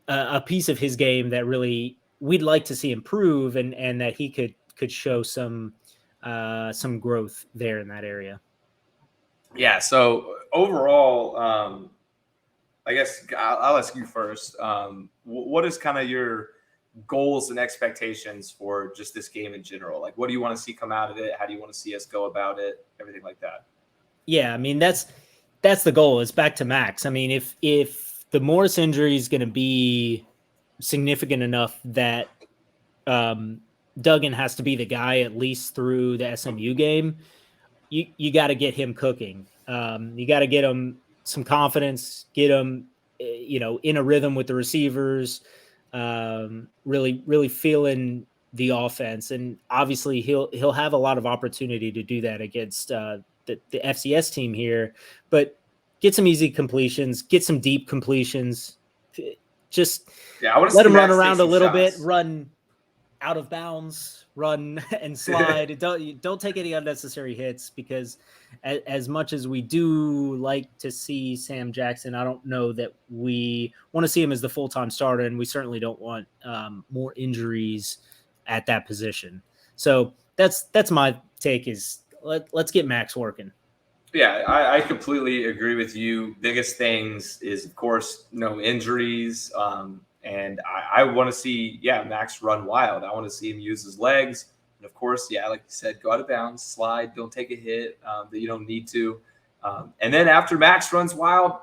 a piece of his game that really we'd like to see improve and that he could show some growth there in that area. Yeah. So overall, I guess I'll ask you first. What is kind of your goals and expectations for just this game in general? Like, what do you want to see come out of it? How do you want to see us go about it? Everything like that. Yeah, I mean that's the goal. It's back to Max. I mean, if the Morris injury is going to be significant enough that Duggan has to be the guy at least through the SMU game, you got to get him cooking. You got to get him some confidence, get him, in a rhythm with the receivers, really feeling the offense. And obviously he'll have a lot of opportunity to do that against the FCS team here, but get some easy completions, get some deep completions. Just I want to let him Max run around a little bit, shots. run out of bounds, run and slide. Don't take any unnecessary hits, because as much as we do like to see Sam Jackson, I don't know that we want to see him as the full-time starter, and we certainly don't want more injuries at that position. So that's my take, is let's get Max working. Yeah, I completely agree with you. Biggest things is, of course, no injuries. And I want to see, Max run wild. I want to see him use his legs. And, of course, like you said, go out of bounds, slide, don't take a hit that you don't need to. And then after Max runs wild,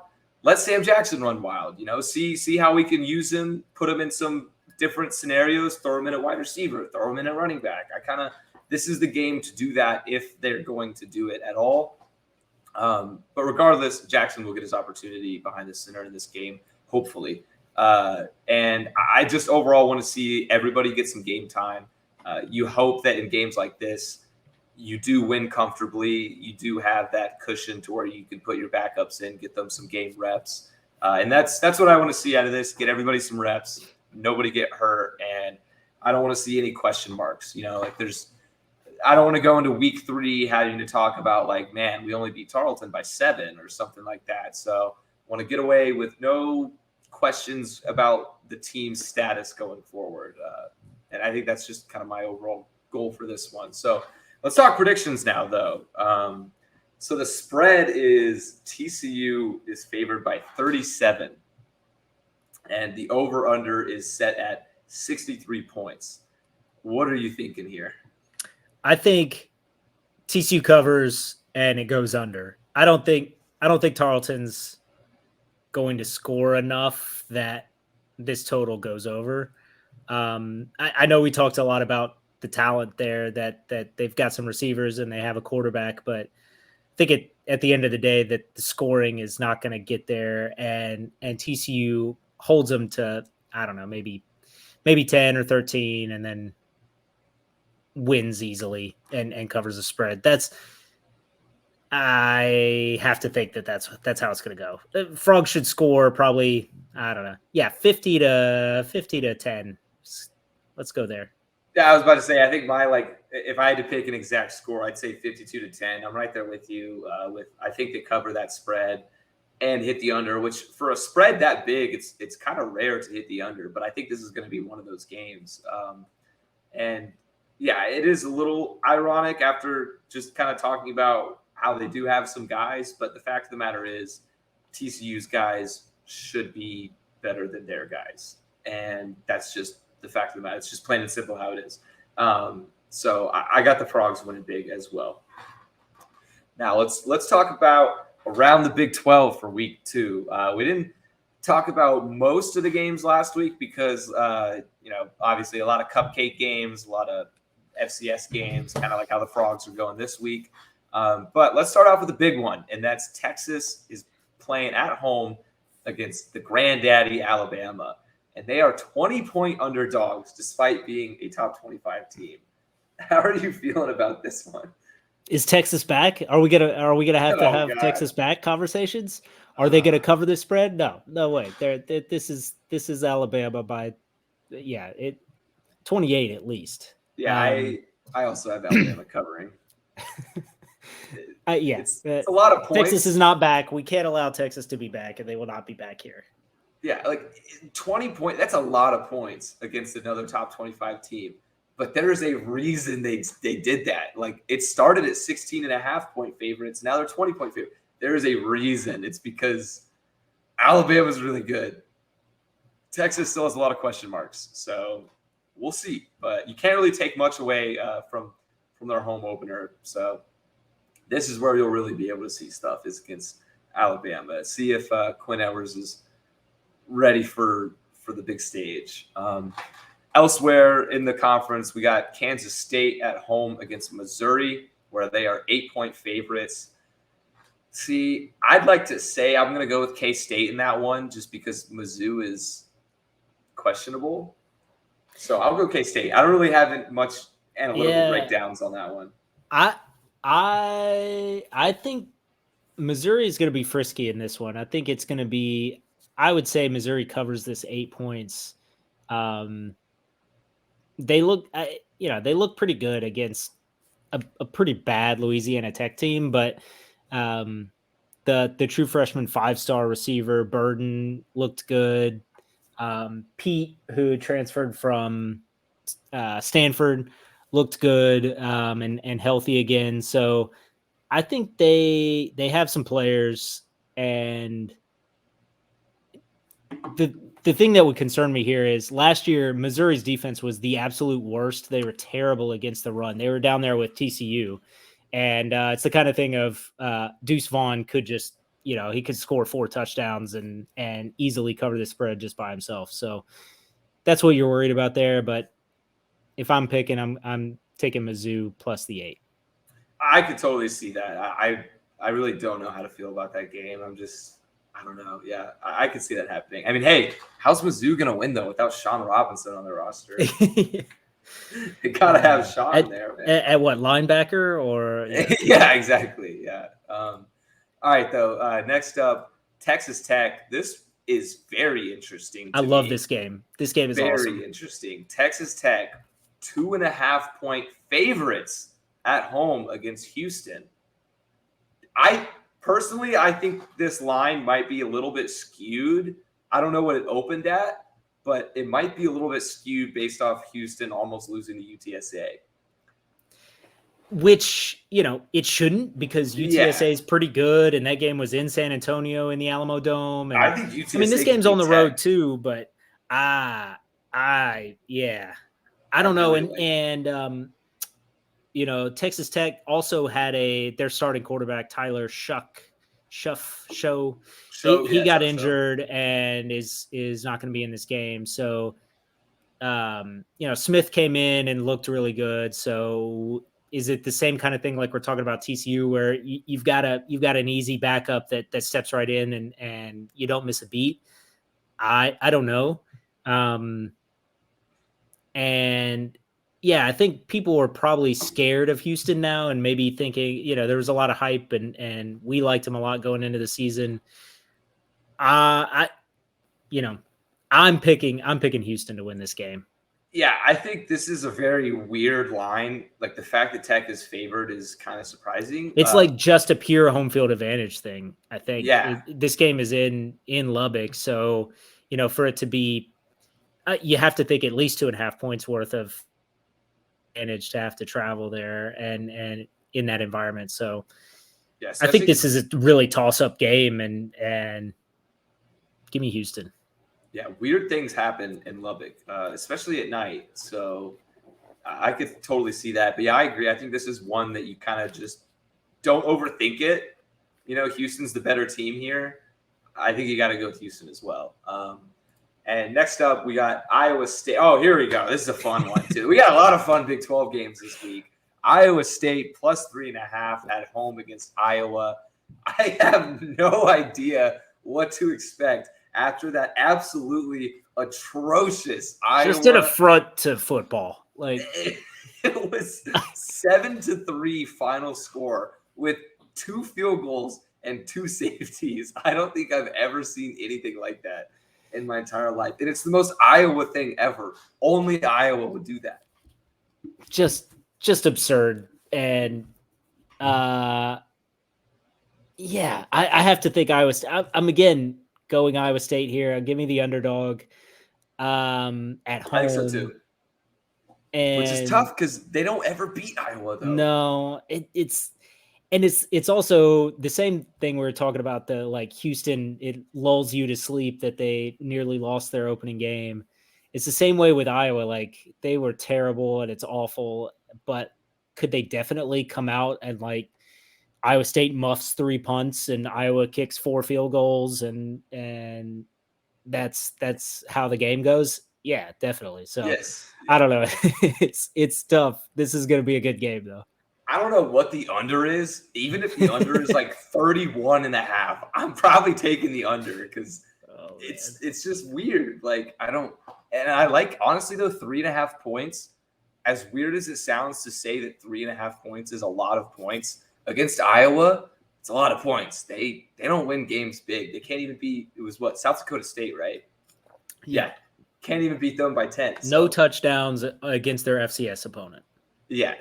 let Sam Jackson run wild. See how we can use him, put him in some different scenarios, throw him in at wide receiver, throw him in at running back. This is the game to do that if they're going to do it at all. But regardless, Jackson will get his opportunity behind the center in this game, hopefully. And I just overall want to see everybody get some game time. You hope that in games like this, you do win comfortably. You do have that cushion to where you can put your backups in, get them some game reps. And that's what I want to see out of this. Get everybody some reps, nobody get hurt. And I don't want to see any question marks. I don't want to go into week 3 having to talk about like, man, we only beat Tarleton by 7 or something like that. So I want to get away with no questions about the team's status going forward. And I think that's just kind of my overall goal for this one. So let's talk predictions now, though. So the spread is TCU is favored by 37, and the over-under is set at 63 points. What are you thinking here? I think TCU covers and it goes under. I don't think Tarleton's going to score enough that this total goes over. I know we talked a lot about the talent there, that they've got some receivers and they have a quarterback, but I think at the end of the day that the scoring is not going to get there, and TCU holds them to, I don't know, maybe 10 or 13, and then wins easily and covers the spread. I have to think that's how it's going to go. Frog should score probably, I don't know. Yeah, 50 to 10. Let's go there. Yeah, I was about to say, I think if I had to pick an exact score, I'd say 52 to 10. I'm right there with you. I think they cover that spread and hit the under, which for a spread that big, it's kind of rare to hit the under. But I think this is going to be one of those games. And yeah, it is a little ironic after just kind of talking about how they do have some guys, but the fact of the matter is TCU's guys should be better than their guys. And that's just the fact of the matter. It's just plain and simple how it is. So I got the Frogs winning big as well. Now let's talk about around the Big 12 for week 2. We didn't talk about most of the games last week because, obviously a lot of cupcake games, a lot of FCS games, kind of like how the Frogs are going this week. But let's start off with the big one, and that's Texas is playing at home against the granddaddy Alabama, and they are 20-point underdogs despite being a top 25 team. How are you feeling about this one? Is Texas back? Are we gonna have to have God. Texas back conversations? Are they gonna cover the spread? No way. This is Alabama by 28 at least. Yeah, I also have Alabama covering. It's a lot of points. Texas is not back. We can't allow Texas to be back, and they will not be back here. Yeah, like 20 points. That's a lot of points against another top 25 team. But there's a reason they did that. Like, it started at 16.5-point favorites. Now they're 20-point favorites. There is a reason. It's because Alabama's really good. Texas still has a lot of question marks. So we'll see. But you can't really take much away from their home opener. So this is where you'll really be able to see stuff is against Alabama. See if Quinn Ewers is ready for the big stage. Elsewhere in the conference, we got Kansas State at home against Missouri, where they are 8-point favorites. See, I'd like to say I'm going to go with K-State in that one just because Mizzou is questionable. So I'll go K-State. I don't really have much analytical breakdowns on that one. I think Missouri is going to be frisky in this one. I think it's going to be – I would say Missouri covers this 8 points. They look pretty good against a pretty bad Louisiana Tech team, but the true freshman 5-star receiver Burden looked good. Pete, who transferred from Stanford, looked good and healthy again. So I think they have some players, and the thing that would concern me here is last year Missouri's defense was the absolute worst. They were terrible against the run. They were down there with TCU, and it's the kind of thing of Deuce Vaughn could just he could score 4 touchdowns and easily cover the spread just by himself. So that's what you're worried about there. But if I'm picking, I'm taking Mizzou plus the 8. I could totally see that. I really don't know how to feel about that game. I don't know. Yeah, I could see that happening. I mean, hey, how's Mizzou going to win, though, without Sean Robinson on their roster? They got to have Sean there, man. At what, linebacker or? Yeah, exactly. Yeah. All right, though. Next up, Texas Tech. This is very interesting. I love this game. This game is awesome. Very interesting. Texas Tech, 2.5-point favorites at home against Houston. Personally, I think this line might be a little bit skewed. I don't know what it opened at, but it might be a little bit skewed based off Houston almost losing to UTSA. Which, it shouldn't, because UTSA is pretty good, and that game was in San Antonio in the Alamo Dome. And I think UTSA. I mean, this game's on the road too, but I don't know. And Texas Tech also had their starting quarterback, Tyler Show. He got injured and is not going to be in this game. So, Smith came in and looked really good. So is it the same kind of thing like we're talking about TCU, where you've got an easy backup that steps right in and you don't miss a beat? I don't know. And yeah, I think people are probably scared of Houston now and maybe thinking, there was a lot of hype and we liked him a lot going into the season. I'm picking Houston to win this game. Yeah, I think this is a very weird line. Like, the fact that Tech is favored is kind of surprising. It's like just a pure home field advantage thing, I think. Yeah. This game is in Lubbock. So, for it to be, you have to think at least 2.5 points worth of advantage to have to travel there and in that environment. So yeah, I think this is a really toss-up game and give me Houston. Yeah, weird things happen in Lubbock, especially at night. So I could totally see that. But yeah, I agree. I think this is one that you kind of just don't overthink it. Houston's the better team here. I think you got to go with Houston as well. And next up, we got Iowa State. Oh, here we go. This is a fun one, too. We got a lot of fun Big 12 games this week. Iowa State plus 3.5 at home against Iowa. I have no idea what to expect after that absolutely atrocious Iowa. Just an affront to football. Like, It was 7-3 final score with 2 field goals and 2 safeties. I don't think I've ever seen anything like that in my entire life. And it's the most Iowa thing ever. Only Iowa would do that. Just absurd. And yeah, I have to think Iowa State. I'm again going Iowa State here. Give me the underdog at home. I think so too. Which is tough because they don't ever beat Iowa, though. No, it's also the same thing we were talking about. The like Houston, it lulls you to sleep that they nearly lost their opening game. It's the same way with Iowa. Like they were terrible and it's awful, but could they definitely come out and like Iowa State muffs 3 punts and Iowa kicks 4 field goals and that's how the game goes? Yeah, definitely. So yes. I don't know. it's tough. This is going to be a good game though. I don't know what the under is. Even if the under is like 31.5, I'm probably taking the under because it's just weird. Like I like honestly though 3.5 points. As weird as it sounds to say that 3.5 points is a lot of points against Iowa, it's a lot of points. They don't win games big. They can't even beat. It was what, South Dakota State, right? Yeah. Can't even beat them by 10. No touchdowns against their FCS opponent. Yeah,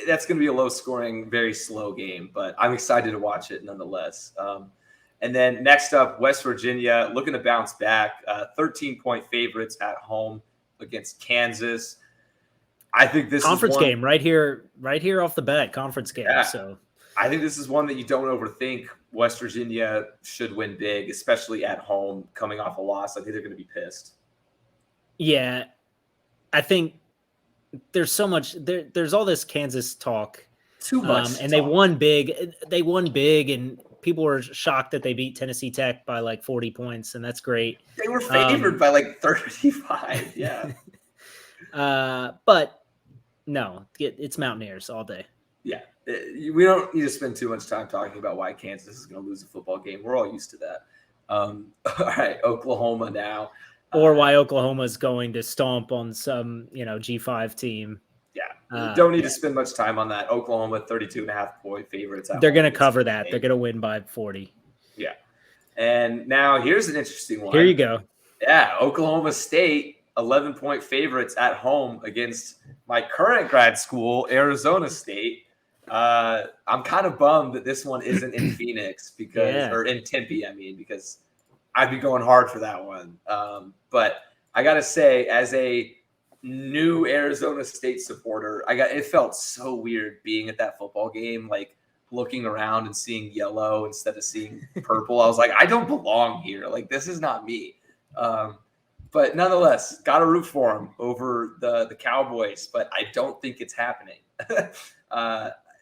that's going to be a low-scoring, very slow game, but I'm excited to watch it nonetheless. And then next up, West Virginia looking to bounce back. 13-point favorites at home against Kansas. I think this conference is game right here off the bat. Conference game. Yeah. So I think this is one that you don't overthink. West Virginia should win big, especially at home, coming off a loss. I think they're going to be pissed. Yeah, I think there's so much. There's all this Kansas talk. Too much. And they won big. They won big, and people were shocked that they beat Tennessee Tech by like 40 points, and that's great. They were favored by like 35. Yeah. But no, it's Mountaineers all day. Yeah. We don't need to spend too much time talking about why Kansas is going to lose a football game. We're all used to that. All right, Oklahoma now. Or why Oklahoma is going to stomp on some, G5 team. Yeah, don't need to spend much time on that. Oklahoma, 32.5-point favorites. They're going to cover that. They're going to win by 40. Yeah. And now here's an interesting one. Here you go. Yeah, Oklahoma State, 11-point favorites at home against my current grad school, Arizona State. I'm kind of bummed that this one isn't in Phoenix or in Tempe, because I'd be going hard for that one. But I got to say, as a new Arizona State supporter, it felt so weird being at that football game, like looking around and seeing yellow instead of seeing purple. I was like, I don't belong here. Like, this is not me. But nonetheless, got to root for them over the Cowboys, but I don't think it's happening.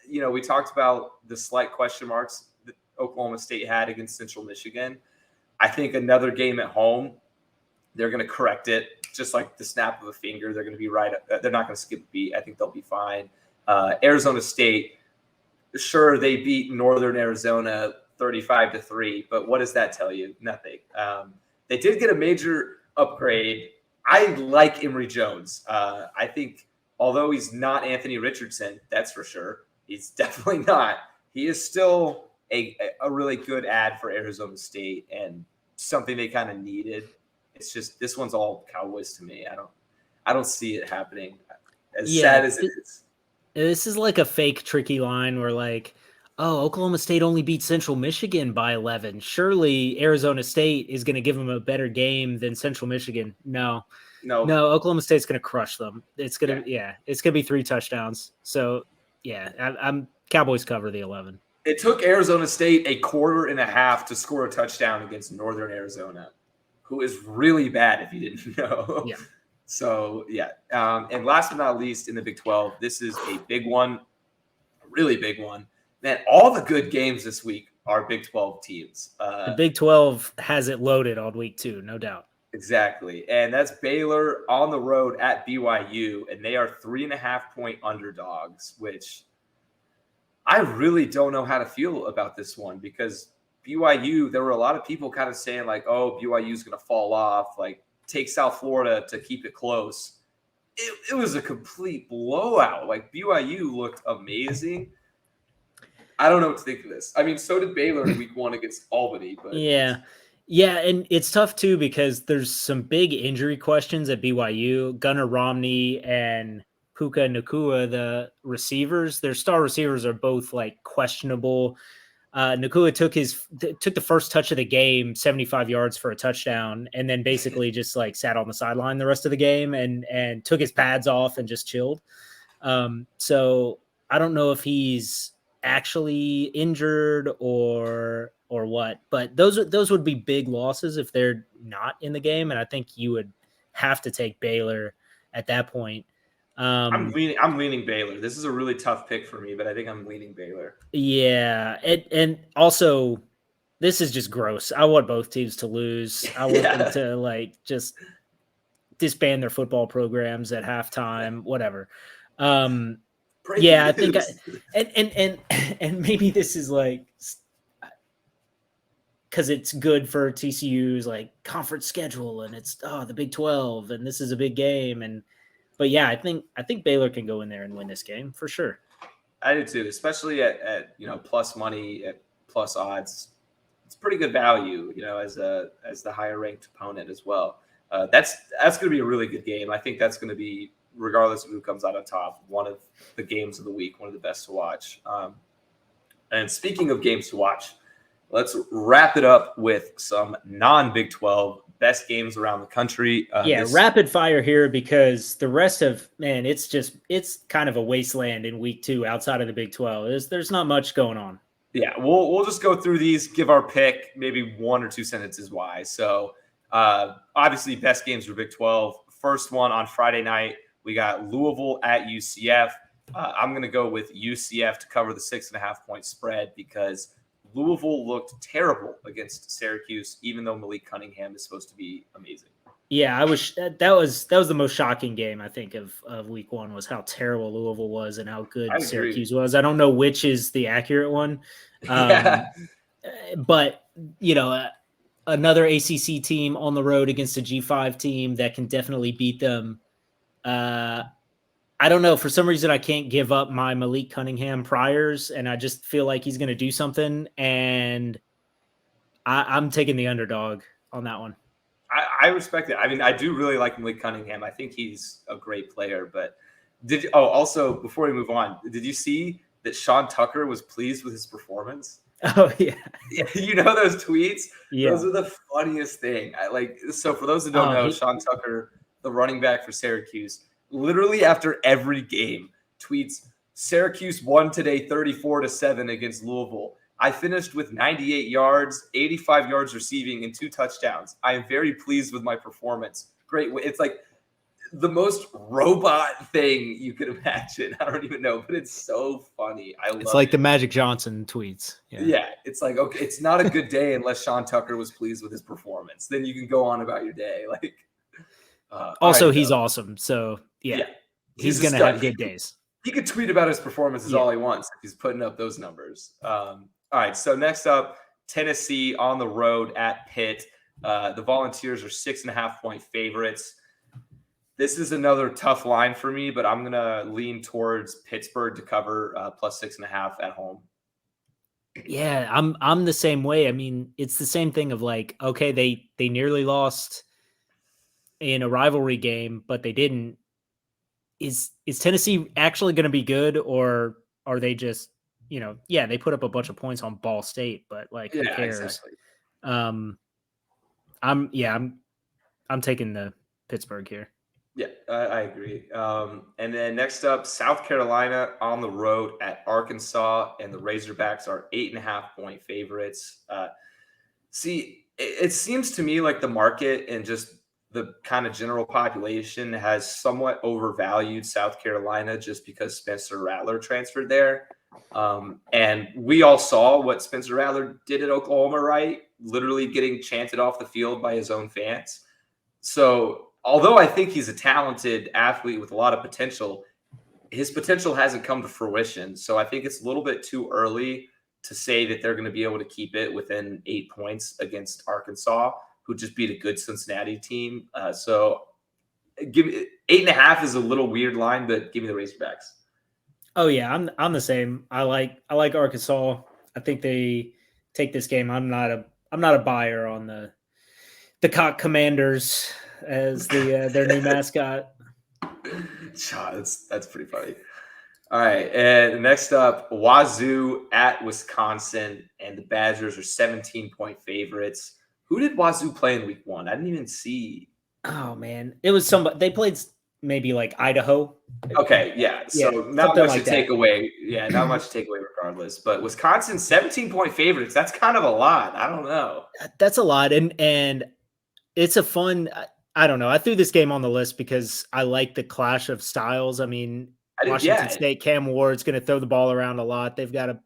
We talked about the slight question marks that Oklahoma State had against Central Michigan. I think another game at home, they're going to correct it, just like the snap of a finger. They're going to be right. They're not going to skip a beat. I think they'll be fine. Arizona State, sure, they beat Northern Arizona 35-3, but what does that tell you? Nothing. They did get a major upgrade. I like Emory Jones. I think although he's not Anthony Richardson, that's for sure. He's definitely not. He is still a really good ad for Arizona State and something they kind of needed. It's just this one's all Cowboys to me. I don't see it happening. As sad as it is. This is like a fake tricky line where like, oh, Oklahoma State only beat Central Michigan by 11. Surely Arizona State is going to give them a better game than Central Michigan. No, Oklahoma State's going to crush them. It's going to, it's going to be 3 touchdowns. So yeah, I'm Cowboys cover the 11. It took Arizona State a quarter and a half to score a touchdown against Northern Arizona, who is really bad if you didn't know. Yeah. So, yeah. And last but not least, in the Big 12, this is a big one, a really big one. Man, all the good games this week are Big 12 teams. The Big 12 has it loaded on week 2, no doubt. Exactly. And that's Baylor on the road at BYU, and they are 3.5-point underdogs, which I really don't know how to feel about this one because BYU, there were a lot of people kind of saying like, oh, BYU is going to fall off, like take South Florida to keep it close. it was a complete blowout. Like BYU looked amazing. I don't know what to think of this. I mean, so did Baylor in week 1 against Albany, but Yeah. Yeah, and it's tough too because there's some big injury questions at BYU. Gunnar Romney and Puka Nakua, the receivers, their star receivers are both like questionable. Nakua took the first touch of the game, 75 yards for a touchdown, and then basically just like sat on the sideline the rest of the game and took his pads off and just chilled. So I don't know if he's actually injured or what, but those would be big losses if they're not in the game, and I think you would have to take Baylor at that point. I'm leaning Baylor. This is a really tough pick for me, but I think I'm leaning Baylor. Yeah, and also this is just gross. I want both teams to lose. I want them to like just disband their football programs at halftime, whatever. Yeah, I think and maybe this is like because it's good for TCU's like conference schedule and it's the Big 12 and this is a big game but yeah, I think Baylor can go in there and win this game for sure. I do too, especially at plus money, at plus odds. It's pretty good value, as the higher ranked opponent as well. That's going to be a really good game. I think that's going to be, regardless of who comes out on top, one of the games of the week, one of the best to watch. And speaking of games to watch, let's wrap it up with some non-Big 12 best games around the country. Rapid fire here because the rest of it's kind of a wasteland in week 2 outside of the Big 12. There's not much going on. Yeah, we'll just go through these, give our pick, maybe 1 or 2 sentences why. So obviously best games for Big 12. First one on Friday night, we got Louisville at UCF. I'm going to go with UCF to cover the 6.5 point spread because Louisville looked terrible against Syracuse, even though Malik Cunningham is supposed to be amazing. Yeah, that was the most shocking game I think of week 1 was how terrible Louisville was and how good Syracuse was. I don't know which is the accurate one, but another ACC team on the road against a G5 team that can definitely beat them. I don't know. For some reason, I can't give up my Malik Cunningham priors, and I just feel like he's going to do something. And I'm taking the underdog on that one. I respect it. I mean, I do really like Malik Cunningham. I think he's a great player. But also before we move on, did you see that Sean Tucker was pleased with his performance? Oh yeah, those tweets. Yeah, those are the funniest thing. So for those who don't know, Sean Tucker, the running back for Syracuse, literally after every game tweets, Syracuse won today 34-7 against Louisville. I finished with 98 yards, 85 yards receiving, and 2 touchdowns. I am very pleased with my performance. Great. It's like the most robot thing you could imagine. I don't even know, but it's so funny. It's like the Magic Johnson tweets. Yeah. It's like, okay, it's not a good day unless Sean Tucker was pleased with his performance. Then you can go on about your day. Also, he's awesome. So yeah. He's going to have good days. He could tweet about his performances all he wants if he's putting up those numbers. All right, so next up, Tennessee on the road at Pitt. The Volunteers are 6.5 point favorites. This is another tough line for me, but I'm going to lean towards Pittsburgh to cover plus 6.5 at home. Yeah, I'm the same way. I mean, it's the same thing of like, okay, they nearly lost in a rivalry game, but they didn't. Is Tennessee actually going to be good, or are they just, they put up a bunch of points on Ball State, but like who cares? Exactly. I'm taking the Pittsburgh here. Yeah, I agree. And then next up, South Carolina on the road at Arkansas, and the Razorbacks are 8.5 point favorites. It seems to me like the market and just the kind of general population has somewhat overvalued South Carolina just because Spencer Rattler transferred there. And we all saw what Spencer Rattler did at Oklahoma, right? Literally getting chanted off the field by his own fans. So although I think he's a talented athlete with a lot of potential, his potential hasn't come to fruition. So I think it's a little bit too early to say that they're going to be able to keep it within 8 points against Arkansas, who just beat a good Cincinnati team. So 8.5 is a little weird line, but give me the Razorbacks. Oh yeah, I'm the same. I like Arkansas. I think they take this game. I'm not a buyer on the Cock Commanders as their new mascot. That's pretty funny. All right, and next up, Wazoo at Wisconsin, and the Badgers are 17-point favorites. Who did Wazoo play in week 1? I didn't even see. Oh man, it was somebody they played maybe like Idaho. Okay, yeah. So not much like to take away. Yeah, not much to take away regardless. But Wisconsin 17-point favorites. That's kind of a lot. I don't know. That's a lot, and it's a fun. I don't know. I threw this game on the list because I like the clash of styles. I mean, Washington State, Cam Ward's going to throw the ball around a lot. They've got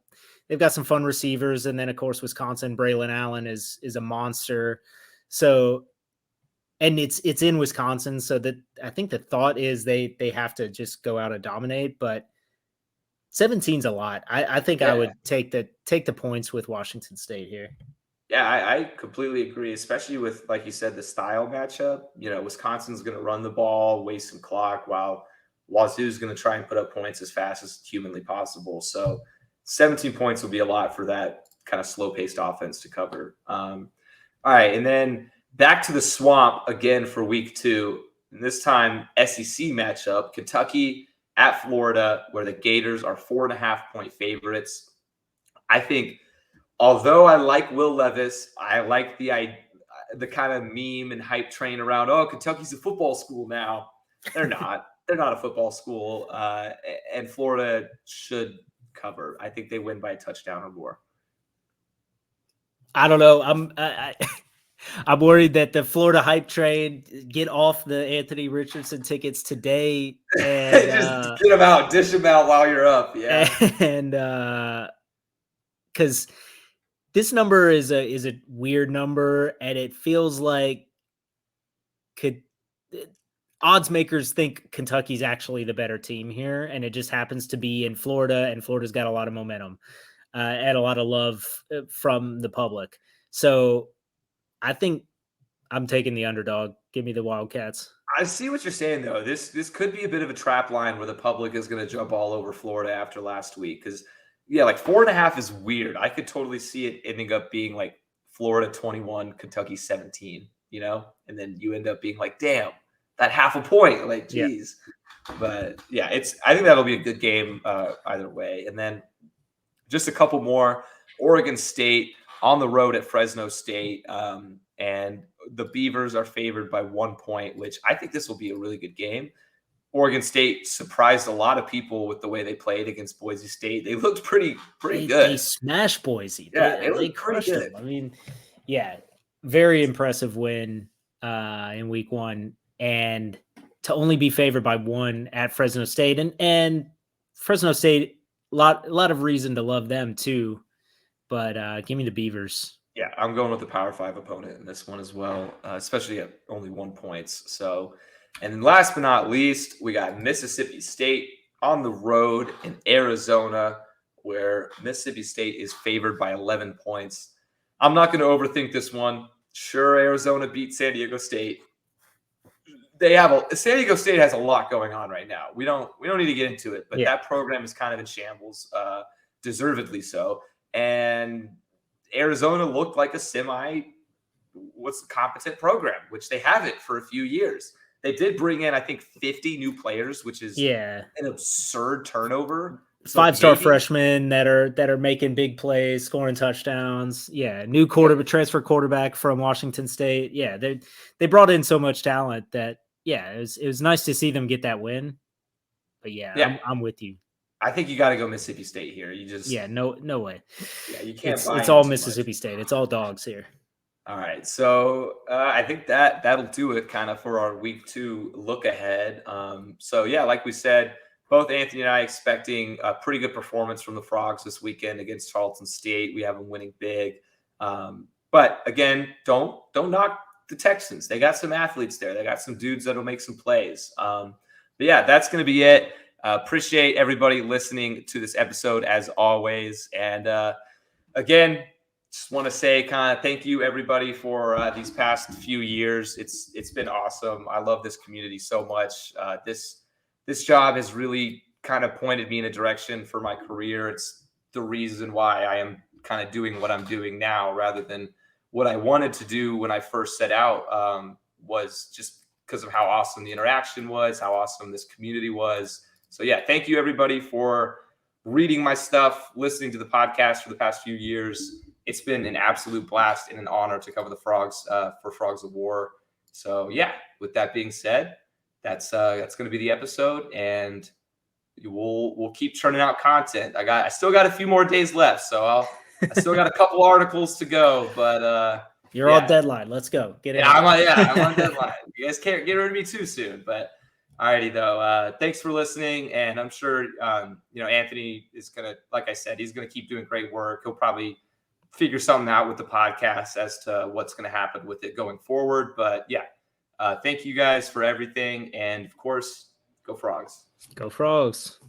some fun receivers, and then of course Wisconsin, Braylon Allen is a monster. So, and it's in Wisconsin, so that I think the thought is they have to just go out and dominate. But 17's a lot. I think I would take the points with Washington State here. Yeah, I completely agree, especially with, like you said, the style matchup. You know, Wisconsin's going to run the ball, waste some clock, while Wazoo's going to try and put up points as fast as humanly possible. So 17 points will be a lot for that kind of slow-paced offense to cover. All right, and then back to the Swamp again for week 2. And this time, SEC matchup, Kentucky at Florida, where the Gators are 4.5-point favorites. I think, although I like Will Levis, I like the kind of meme and hype train around, oh, Kentucky's a football school now. They're not. They're not a football school. And Florida should cover. I think they win by a touchdown or more. I don't know. I'm worried that the Florida hype train get off the Anthony Richardson tickets today and just get them out, dish them out while you're up. Yeah. And because this number is a weird number, and it feels like odds makers think Kentucky's actually the better team here, and it just happens to be in Florida, and Florida's got a lot of momentum and a lot of love from the public. So I think I'm taking the underdog. Give me the Wildcats. I see what you're saying, though. This could be a bit of a trap line where the public is going to jump all over Florida after last week. Because, yeah, like 4.5 is weird. I could totally see it ending up being like Florida 21, Kentucky 17, you know? And then you end up being like, damn, that half a point. Like, geez. Yeah. But, yeah, I think that'll be a good game either way. And then just a couple more. Oregon State on the road at Fresno State. And the Beavers are favored by 1 point, which I think this will be a really good game. Oregon State surprised a lot of people with the way they played against Boise State. They looked pretty good. They smashed Boise. Yeah, they crushed them. I mean, yeah, very impressive win in week 1. And to only be favored by 1 at Fresno State. And Fresno State, a lot of reason to love them too. But give me the Beavers. Yeah, I'm going with the Power 5 opponent in this one as well, especially at only 1 point. So, and then last but not least, we got Mississippi State on the road in Arizona, where Mississippi State is favored by 11 points. I'm not going to overthink this one. Sure, Arizona beat San Diego State. San Diego State has a lot going on right now. We don't need to get into it, but that program is kind of in shambles, deservedly so. And Arizona looked like a competent program, which they haven't for a few years. They did bring in, I think, 50 new players, which is an absurd turnover. So 5-star freshmen that are making big plays, scoring touchdowns. Yeah, new transfer quarterback from Washington State. Yeah, they brought in so much talent that it was nice to see them get that win. But I'm with you. I think you got to go Mississippi State here. You just no way. Yeah, you can't. It's all Mississippi State. It's all dogs here. All right, so I think that'll do it kind of for our week 2 look ahead. So yeah, like we said, both Anthony and I expecting a pretty good performance from the Frogs this weekend against Tarleton State. We have them winning big, but again, don't knock the Texans. They got some athletes there. They got some dudes that'll make some plays. But yeah, that's going to be it. Appreciate everybody listening to this episode as always. And again, just want to say kind of thank you everybody for these past few years. It's been awesome. I love this community so much. This job has really kind of pointed me in a direction for my career. It's the reason why I am kind of doing what I'm doing now rather than what I wanted to do when I first set out, was just because of how awesome the interaction was, how awesome this community was. So yeah, thank you everybody for reading my stuff, listening to the podcast for the past few years. It's been an absolute blast and an honor to cover the Frogs for Frogs of War. So yeah, with that being said, that's going to be the episode, and we'll keep churning out content. I still got a few more days left, so I still got a couple articles to go, but you're on deadline. Let's go. Get it. I'm on deadline. You guys can't get rid of me too soon, but alrighty though. Thanks for listening, and I'm sure Anthony is gonna, like I said, he's gonna keep doing great work. He'll probably figure something out with the podcast as to what's gonna happen with it going forward. But yeah, thank you guys for everything, and of course, go Frogs. Go Frogs.